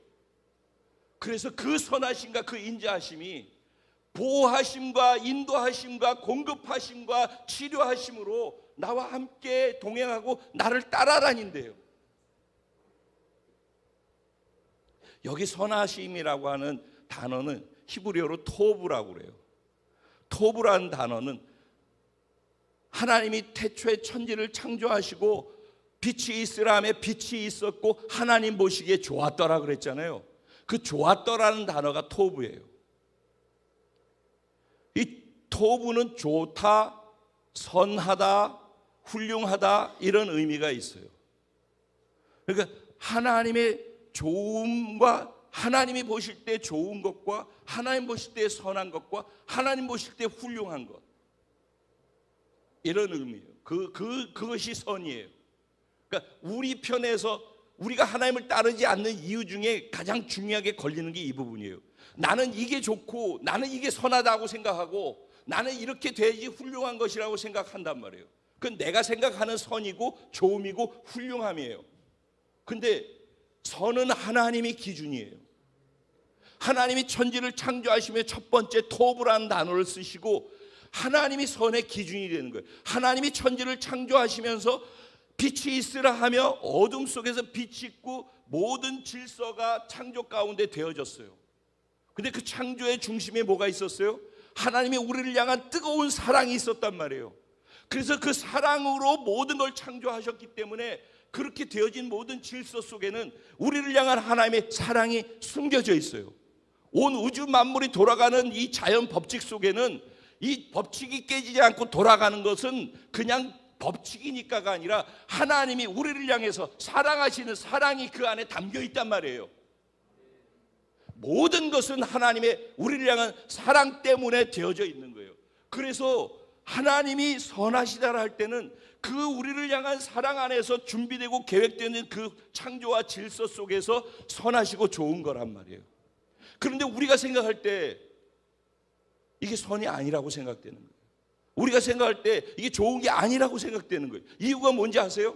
그래서 그 선하심과 그 인자하심이 보호하심과 인도하심과 공급하심과 치료하심으로 나와 함께 동행하고 나를 따라다닌대요. 여기 선하심이라고 하는 단어는 히브리어로 토브라고 그래요. 토브라는 단어는 하나님이 태초에 천지를 창조하시고 빛이 있으라 하며 빛이 있었고 하나님 보시기에 좋았더라 그랬잖아요. 그 좋았더라는 단어가 토브예요. 이 토브는 좋다, 선하다, 훌륭하다 이런 의미가 있어요. 그러니까 하나님의 좋음과 하나님이 보실 때 좋은 것과 하나님 보실 때 선한 것과 하나님 보실 때 훌륭한 것 이런 의미예요. 그것이 선이에요. 그러니까 우리 편에서 우리가 하나님을 따르지 않는 이유 중에 가장 중요하게 걸리는 게 이 부분이에요. 나는 이게 좋고 나는 이게 선하다고 생각하고 나는 이렇게 돼야지 훌륭한 것이라고 생각한단 말이에요. 그건 내가 생각하는 선이고 좋음이고 훌륭함이에요. 근데 선은 하나님이 기준이에요. 하나님이 천지를 창조하시며 첫 번째 토브라는 단어를 쓰시고 하나님이 선의 기준이 되는 거예요. 하나님이 천지를 창조하시면서 빛이 있으라 하며 어둠 속에서 빛이 있고 모든 질서가 창조 가운데 되어졌어요. 근데 그 창조의 중심에 뭐가 있었어요? 하나님이 우리를 향한 뜨거운 사랑이 있었단 말이에요. 그래서 그 사랑으로 모든 걸 창조하셨기 때문에 그렇게 되어진 모든 질서 속에는 우리를 향한 하나님의 사랑이 숨겨져 있어요. 온 우주 만물이 돌아가는 이 자연 법칙 속에는 이 법칙이 깨지지 않고 돌아가는 것은 그냥 법칙이니까가 아니라 하나님이 우리를 향해서 사랑하시는 사랑이 그 안에 담겨 있단 말이에요. 모든 것은 하나님의 우리를 향한 사랑 때문에 되어져 있는 거예요. 그래서 하나님이 선하시다라 할 때는 그 우리를 향한 사랑 안에서 준비되고 계획되는 그 창조와 질서 속에서 선하시고 좋은 거란 말이에요. 그런데 우리가 생각할 때 이게 선이 아니라고 생각되는 거예요. 우리가 생각할 때 이게 좋은 게 아니라고 생각되는 거예요. 이유가 뭔지 아세요?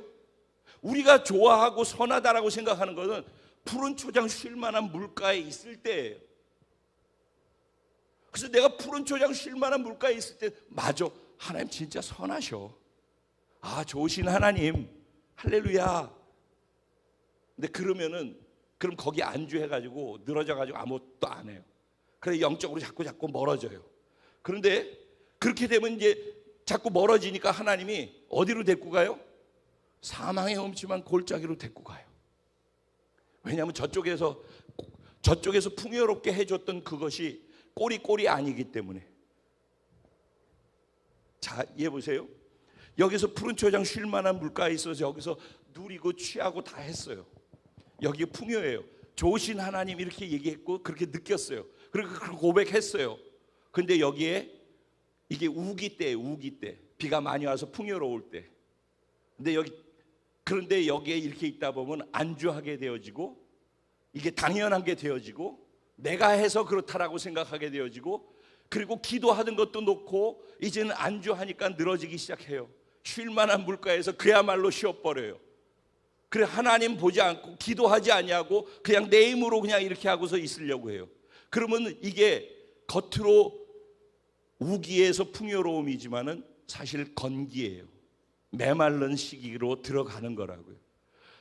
우리가 좋아하고 선하다라고 생각하는 것은 푸른 초장 쉴 만한 물가에 있을 때예요. 그래서 내가 푸른 초장 쉴 만한 물가에 있을 때 맞아, 하나님 진짜 선하셔. 아, 좋으신 하나님, 할렐루야. 근데 그럼 거기 안주해가지고 늘어져가지고 아무것도 안 해요. 그래 영적으로 자꾸 멀어져요. 그런데 그렇게 되면 이제 자꾸 멀어지니까 하나님이 어디로 데리고 가요? 사망의 엄침한 골짜기로 데리고 가요. 왜냐하면 저쪽에서 풍요롭게 해줬던 그것이 꼬리 아니기 때문에. 자, 이해 보세요. 여기서 푸른 초장 쉴 만한 물가에 있어서 여기서 누리고 취하고 다 했어요. 여기 풍요예요. 좋으신 하나님 이렇게 얘기했고 그렇게 느꼈어요. 그리고 그렇게 고백했어요. 근데 여기에 이게 우기 때예요. 우기 때. 비가 많이 와서 풍요로울 때. 그런데 여기에 이렇게 있다 보면 안주하게 되어지고 이게 당연한 게 되어지고 내가 해서 그렇다라고 생각하게 되어지고 그리고 기도하던 것도 놓고 이제는 안주하니까 늘어지기 시작해요. 쉴 만한 물가에서 그야말로 쉬어버려요. 그래 하나님 보지 않고 기도하지 아니하고 그냥 내 힘으로 그냥 이렇게 하고서 있으려고 해요. 그러면 이게 겉으로 우기에서 풍요로움이지만은 사실 건기예요. 메마른 시기로 들어가는 거라고요.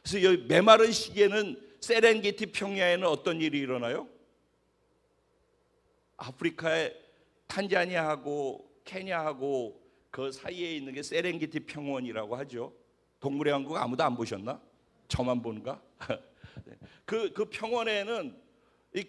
그래서 이 메마른 시기에는 세렝게티 평야에는 어떤 일이 일어나요? 아프리카의 탄자니아하고 케냐하고 그 사이에 있는 게 세렝게티 평원이라고 하죠. 동물의 왕국 아무도 안 보셨나? 저만 보는가? 그 평원에는 이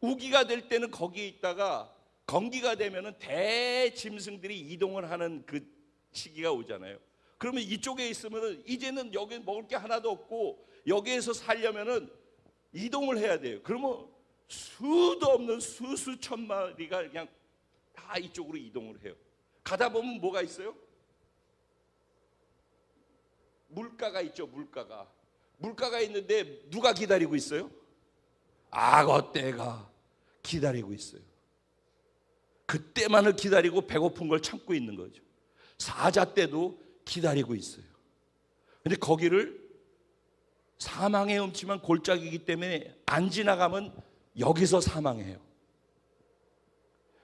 우기가 될 때는 거기에 있다가 건기가 되면은 대짐승들이 이동을 하는 그 시기가 오잖아요. 그러면 이쪽에 있으면은 이제는 여기 먹을 게 하나도 없고 여기에서 살려면은 이동을 해야 돼요. 그러면 수도 없는 수천 마리가 그냥 다 이쪽으로 이동을 해요. 가다 보면 뭐가 있어요? 물가가 있죠. 물가가 있는데 누가 기다리고 있어요? 악어떼가 기다리고 있어요. 그때만을 기다리고 배고픈 걸 참고 있는 거죠. 사자떼도 기다리고 있어요. 근데 거기를 사망의 음침한 골짜기이기 때문에 안 지나가면 여기서 사망해요.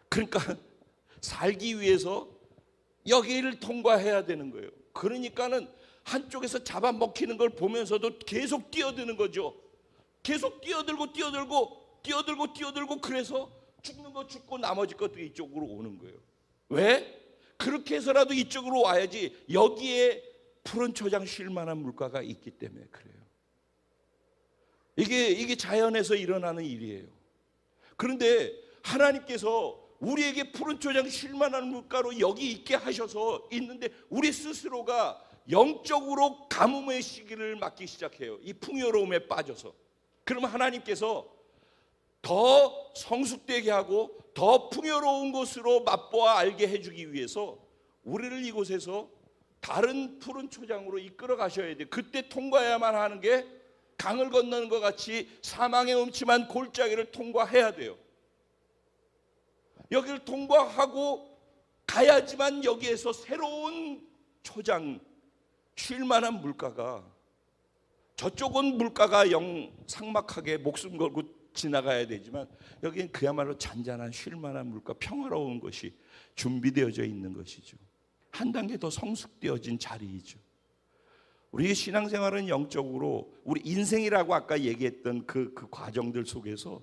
그러니까 살기 위해서 여기를 통과해야 되는 거예요. 그러니까는 한쪽에서 잡아먹히는 걸 보면서도 계속 뛰어드는 거죠. 계속 뛰어들고 그래서 죽는 거 죽고 나머지 것도 이쪽으로 오는 거예요. 왜? 그렇게 해서라도 이쪽으로 와야지. 여기에 푸른 초장 쉴 만한 물가가 있기 때문에 그래요. 이게 자연에서 일어나는 일이에요. 그런데 하나님께서 우리에게 푸른 초장 쉴 만한 물가로 여기 있게 하셔서 있는데 우리 스스로가 영적으로 가뭄의 시기를 맞기 시작해요. 이 풍요로움에 빠져서. 그러면 하나님께서 더 성숙되게 하고 더 풍요로운 곳으로 맛보아 알게 해주기 위해서 우리를 이곳에서 다른 푸른 초장으로 이끌어 가셔야 돼요. 그때 통과해야만 하는 게 강을 건너는 것 같이 사망의 음침한 골짜기를 통과해야 돼요. 여기를 통과하고 가야지만 여기에서 새로운 초장 쉴 만한 물가가, 저쪽은 물가가 삭막하게 목숨 걸고 지나가야 되지만 여기는 그야말로 잔잔한 쉴 만한 물가, 평화로운 것이 준비되어져 있는 것이죠. 한 단계 더 성숙되어진 자리이죠. 우리 신앙생활은 영적으로 우리 인생이라고 아까 얘기했던 그 과정들 속에서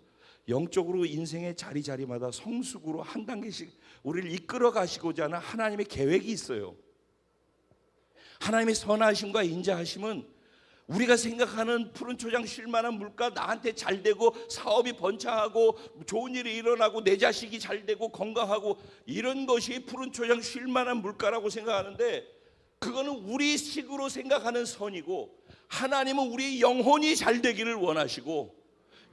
영적으로 인생의 자리마다 성숙으로 한 단계씩 우리를 이끌어 가시고자 하는 하나님의 계획이 있어요. 하나님의 선하심과 인자하심은 우리가 생각하는 푸른 초장 쉴만한 물가, 나한테 잘 되고 사업이 번창하고 좋은 일이 일어나고 내 자식이 잘 되고 건강하고 이런 것이 푸른 초장 쉴만한 물가라고 생각하는데, 그거는 우리 식으로 생각하는 선이고, 하나님은 우리 영혼이 잘 되기를 원하시고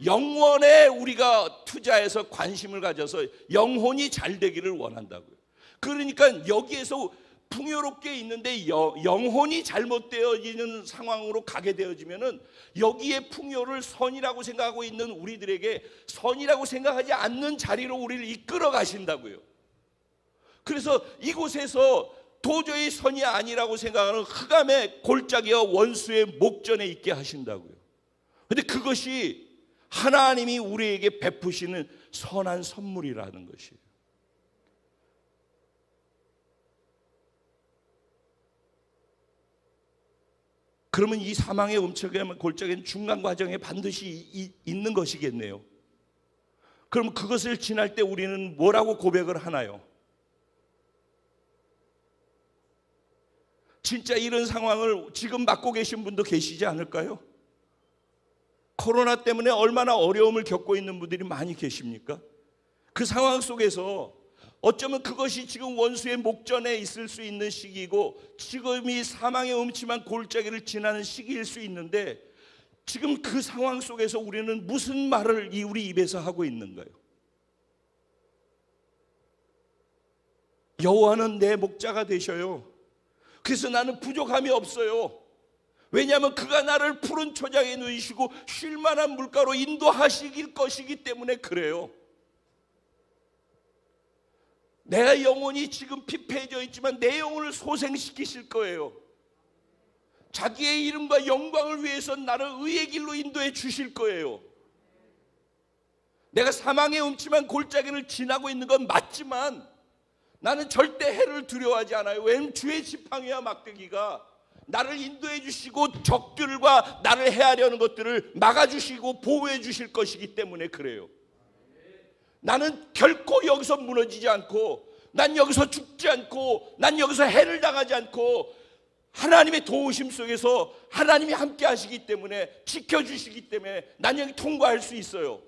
영혼에 우리가 투자해서 관심을 가져서 영혼이 잘 되기를 원한다고요. 그러니까 여기에서 풍요롭게 있는데 영혼이 잘못되어지는 상황으로 가게 되어지면은 여기에 풍요를 선이라고 생각하고 있는 우리들에게 선이라고 생각하지 않는 자리로 우리를 이끌어 가신다고요. 그래서 이곳에서 도저히 선이 아니라고 생각하는 흑암의 골짜기와 원수의 목전에 있게 하신다고요. 그런데 그것이 하나님이 우리에게 베푸시는 선한 선물이라는 것이에요. 그러면 이 사망의 음척의 골짜기는 중간 과정에 반드시 있는 것이겠네요. 그럼 그것을 지날 때 우리는 뭐라고 고백을 하나요? 진짜 이런 상황을 지금 맡고 계신 분도 계시지 않을까요? 코로나 때문에 얼마나 어려움을 겪고 있는 분들이 많이 계십니까? 그 상황 속에서 어쩌면 그것이 지금 원수의 목전에 있을 수 있는 시기이고 지금 이 사망의 음침한 골짜기를 지나는 시기일 수 있는데, 지금 그 상황 속에서 우리는 무슨 말을 우리 입에서 하고 있는가요? 여호와는 내 목자가 되셔요. 그래서 나는 부족함이 없어요. 왜냐하면 그가 나를 푸른 초장에 누이시고 쉴 만한 물가로 인도하실 것이기 때문에 그래요. 내 영혼이 지금 피폐해져 있지만 내 영혼을 소생시키실 거예요. 자기의 이름과 영광을 위해서 나를 의의 길로 인도해 주실 거예요. 내가 사망의 음침한 골짜기를 지나고 있는 건 맞지만 나는 절대 해를 두려워하지 않아요. 왜냐하면 주의 지팡이와 막대기가 나를 인도해 주시고 적들과 나를 해하려는 것들을 막아주시고 보호해 주실 것이기 때문에 그래요. 나는 결코 여기서 무너지지 않고, 난 여기서 죽지 않고, 난 여기서 해를 당하지 않고, 하나님의 도우심 속에서 하나님이 함께 하시기 때문에, 지켜주시기 때문에 난 여기 통과할 수 있어요.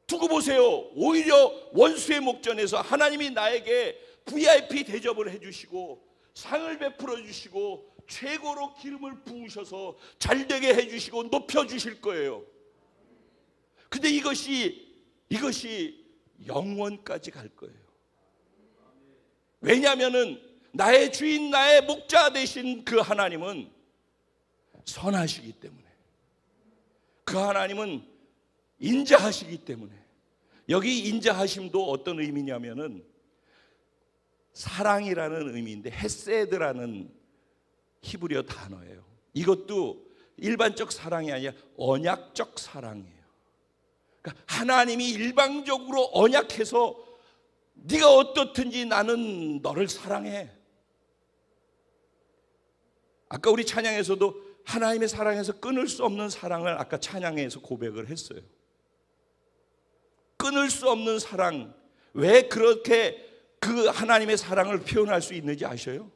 두고 보세요. 오히려 원수의 목전에서 하나님이 나에게 VIP 대접을 해주시고 상을 베풀어 주시고 최고로 기름을 부으셔서 잘되게 해주시고 높여주실 거예요. 근데 이것이 영원까지 갈 거예요. 왜냐하면은 나의 주인, 나의 목자 되신 그 하나님은 선하시기 때문에, 그 하나님은 인자하시기 때문에. 여기 인자하심도 어떤 의미냐면은 사랑이라는 의미인데 헤세드라는 히브리어 단어예요. 이것도 일반적 사랑이 아니라 언약적 사랑이에요. 그러니까 하나님이 일방적으로 언약해서 네가 어떻든지 나는 너를 사랑해. 아까 우리 찬양에서도 하나님의 사랑에서 끊을 수 없는 사랑을 아까 찬양에서 고백을 했어요. 끊을 수 없는 사랑. 왜 그렇게 그 하나님의 사랑을 표현할 수 있는지 아셔요?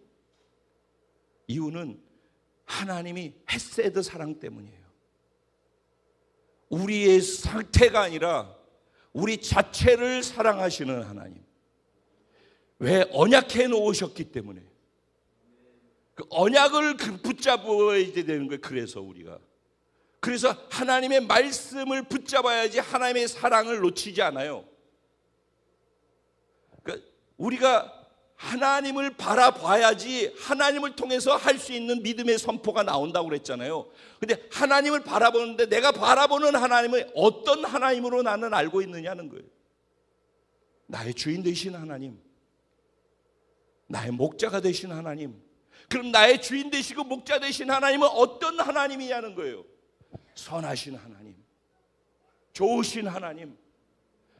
이유는 하나님이 헤세드 사랑 때문이에요. 우리의 상태가 아니라 우리 자체를 사랑하시는 하나님. 왜? 언약해 놓으셨기 때문에. 그 언약을 붙잡아야 되는 거예요. 그래서 하나님의 말씀을 붙잡아야지 하나님의 사랑을 놓치지 않아요. 그러니까 우리가 하나님을 바라봐야지 하나님을 통해서 할 수 있는 믿음의 선포가 나온다고 그랬잖아요. 근데 하나님을 바라보는데 내가 바라보는 하나님은 어떤 하나님으로 나는 알고 있느냐는 거예요. 나의 주인 되신 하나님, 나의 목자가 되신 하나님. 그럼 나의 주인 되시고 목자 되신 하나님은 어떤 하나님이냐는 거예요. 선하신 하나님, 좋으신 하나님,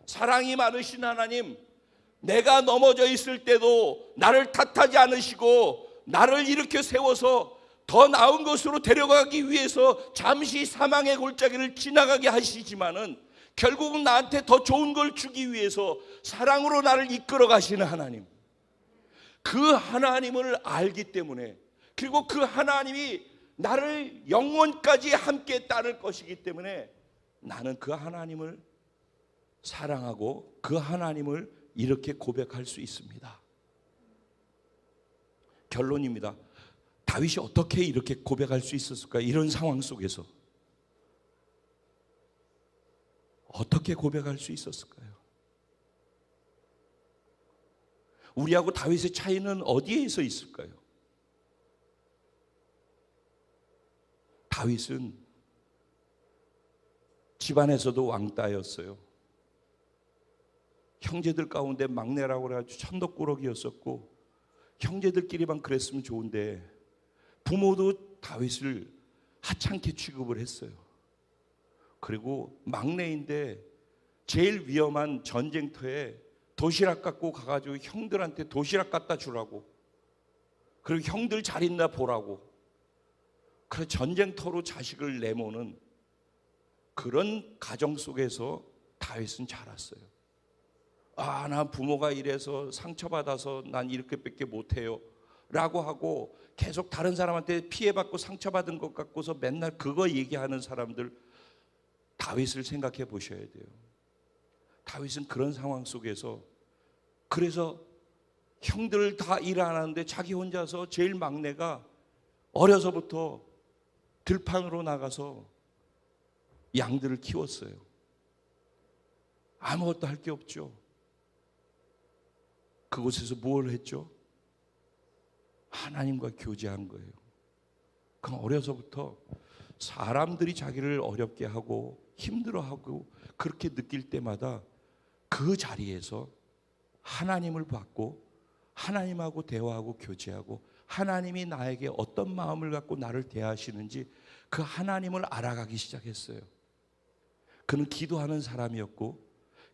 사랑이 많으신 하나님, 내가 넘어져 있을 때도 나를 탓하지 않으시고 나를 일으켜 세워서 더 나은 것으로 데려가기 위해서 잠시 사망의 골짜기를 지나가게 하시지만은 결국은 나한테 더 좋은 걸 주기 위해서 사랑으로 나를 이끌어 가시는 하나님, 그 하나님을 알기 때문에, 그리고 그 하나님이 나를 영원까지 함께 따를 것이기 때문에 나는 그 하나님을 사랑하고 그 하나님을 이렇게 고백할 수 있습니다. 결론입니다. 다윗이 어떻게 이렇게 고백할 수 있었을까? 이런 상황 속에서 어떻게 고백할 수 있었을까요? 우리하고 다윗의 차이는 어디에서 있을까요? 다윗은 집안에서도 왕따였어요. 형제들 가운데 막내라고 그래가지고 천덕꾸러기였었고, 형제들끼리만 그랬으면 좋은데 부모도 다윗을 하찮게 취급을 했어요. 그리고 막내인데 제일 위험한 전쟁터에 도시락 갖고 가가지고 형들한테 도시락 갖다 주라고, 그리고 형들 잘 있나 보라고, 그래서 전쟁터로 자식을 내모는 그런 가정 속에서 다윗은 자랐어요. 아, 난 부모가 이래서 상처받아서 난 이렇게밖에 못해요 라고 하고 계속 다른 사람한테 피해받고 상처받은 것 같고서 맨날 그거 얘기하는 사람들, 다윗을 생각해 보셔야 돼요. 다윗은 그런 상황 속에서, 그래서 형들 다 일 안 하는데 자기 혼자서 제일 막내가 어려서부터 들판으로 나가서 양들을 키웠어요. 아무것도 할 게 없죠. 그곳에서 뭘 했죠? 하나님과 교제한 거예요. 그럼 어려서부터 사람들이 자기를 어렵게 하고 힘들어하고 그렇게 느낄 때마다 그 자리에서 하나님을 받고 하나님하고 대화하고 교제하고 하나님이 나에게 어떤 마음을 갖고 나를 대하시는지 그 하나님을 알아가기 시작했어요. 그는 기도하는 사람이었고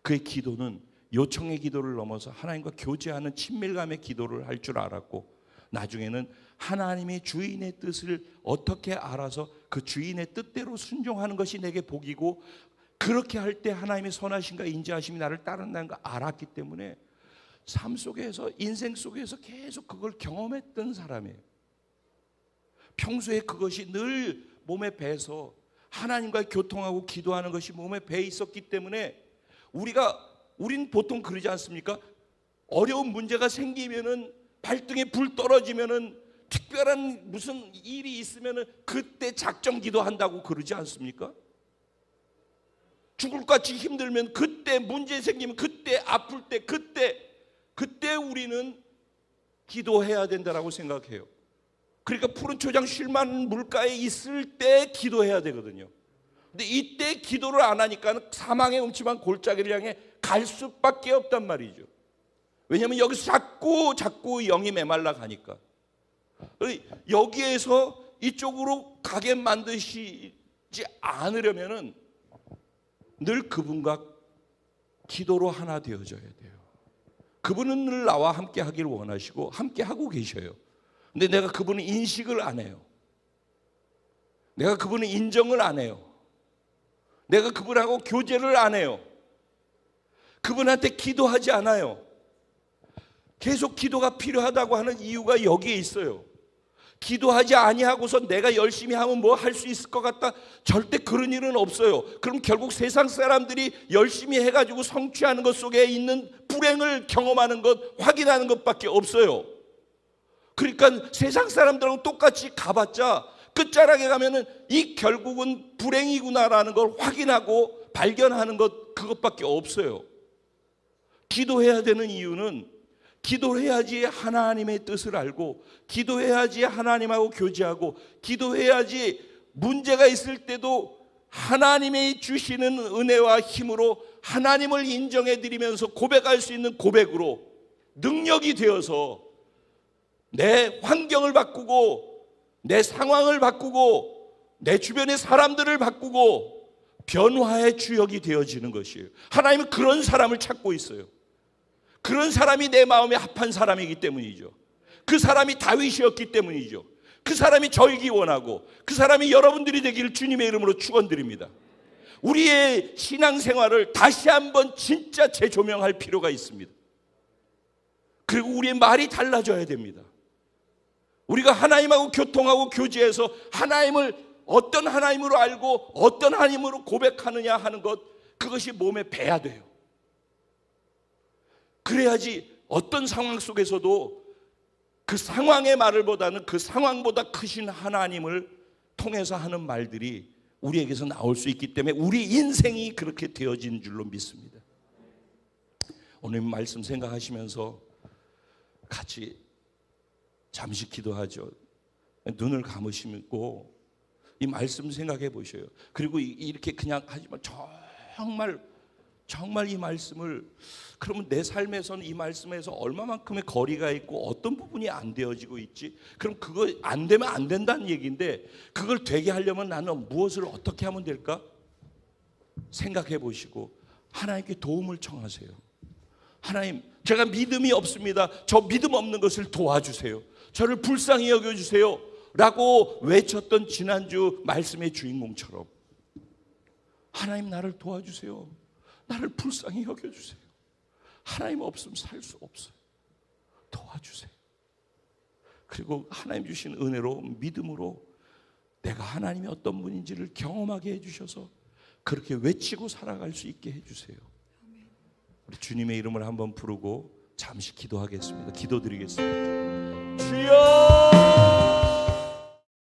그의 기도는 요청의 기도를 넘어서 하나님과 교제하는 친밀감의 기도를 할 줄 알았고, 나중에는 하나님이 주인의 뜻을 어떻게 알아서 그 주인의 뜻대로 순종하는 것이 내게 복이고, 그렇게 할 때 하나님의 선하심과 인자하심이 나를 따른다는 걸 알았기 때문에 삶 속에서, 인생 속에서 계속 그걸 경험했던 사람이에요. 평소에 그것이 늘 몸에 배서 하나님과 교통하고 기도하는 것이 몸에 배 있었기 때문에 우린 보통 그러지 않습니까? 어려운 문제가 생기면은, 발등에 불 떨어지면은, 특별한 무슨 일이 있으면은 그때 작정 기도한다고 그러지 않습니까? 죽을 것 같이 힘들면 그때, 문제 생기면 그때, 아플 때 그때 우리는 기도해야 된다라고 생각해요. 그러니까 푸른 초장 쉴만한 물가에 있을 때 기도해야 되거든요. 근데 이때 기도를 안 하니까 사망의 음침한 골짜기를 향해 갈 수밖에 없단 말이죠. 왜냐하면 여기서 자꾸 영이 메말라 가니까. 여기에서 이쪽으로 가게 만드시지 않으려면은 늘 그분과 기도로 하나 되어져야 돼요. 그분은 늘 나와 함께 하기를 원하시고 함께 하고 계셔요. 근데 내가 그분을 인식을 안 해요. 내가 그분을 인정을 안 해요. 내가 그분하고 교제를 안 해요. 그분한테 기도하지 않아요. 계속 기도가 필요하다고 하는 이유가 여기에 있어요. 기도하지 아니하고서 내가 열심히 하면 뭐 할 수 있을 것 같다? 절대 그런 일은 없어요. 그럼 결국 세상 사람들이 열심히 해가지고 성취하는 것 속에 있는 불행을 경험하는 것, 확인하는 것밖에 없어요. 그러니까 세상 사람들하고 똑같이 가봤자 끝자락에 가면은 이 결국은 불행이구나라는 걸 확인하고 발견하는 것, 그것밖에 없어요. 기도해야 되는 이유는, 기도해야지 하나님의 뜻을 알고, 기도해야지 하나님하고 교제하고, 기도해야지 문제가 있을 때도 하나님이 주시는 은혜와 힘으로 하나님을 인정해 드리면서 고백할 수 있는 고백으로 능력이 되어서 내 환경을 바꾸고 내 상황을 바꾸고 내 주변의 사람들을 바꾸고 변화의 주역이 되어지는 것이에요. 하나님은 그런 사람을 찾고 있어요. 그런 사람이 내 마음에 합한 사람이기 때문이죠. 그 사람이 다윗이었기 때문이죠. 그 사람이 저이기 원하고 그 사람이 여러분들이 되기를 주님의 이름으로 축원드립니다. 우리의 신앙생활을 다시 한번 진짜 재조명할 필요가 있습니다. 그리고 우리의 말이 달라져야 됩니다. 우리가 하나님하고 교통하고 교제해서 하나님을 어떤 하나님으로 알고 어떤 하나님으로 고백하느냐 하는 것, 그것이 몸에 배야 돼요. 그래야지 어떤 상황 속에서도 그 상황의 말을 보다는 그 상황보다 크신 하나님을 통해서 하는 말들이 우리에게서 나올 수 있기 때문에 우리 인생이 그렇게 되어진 줄로 믿습니다. 오늘 말씀 생각하시면서 같이 잠시 기도하죠. 눈을 감으시고 이 말씀 생각해 보셔요. 그리고 이렇게 그냥 하지만 정말 이 말씀을, 그러면 내 삶에서는 이 말씀에서 얼마만큼의 거리가 있고 어떤 부분이 안 되어지고 있지? 그럼 그거 안 되면 안 된다는 얘기인데, 그걸 되게 하려면 나는 무엇을 어떻게 하면 될까? 생각해 보시고 하나님께 도움을 청하세요. 하나님, 제가 믿음이 없습니다. 저 믿음 없는 것을 도와주세요. 저를 불쌍히 여겨주세요 라고 외쳤던 지난주 말씀의 주인공처럼, 하나님 나를 도와주세요. 나를 불쌍히 여겨주세요. 하나님 없으면 살 수 없어요. 도와주세요. 그리고 하나님 주신 은혜로 믿음으로 내가 하나님이 어떤 분인지를 경험하게 해주셔서 그렇게 외치고 살아갈 수 있게 해주세요. 우리 주님의 이름을 한번 부르고 잠시 기도하겠습니다. 기도드리겠습니다.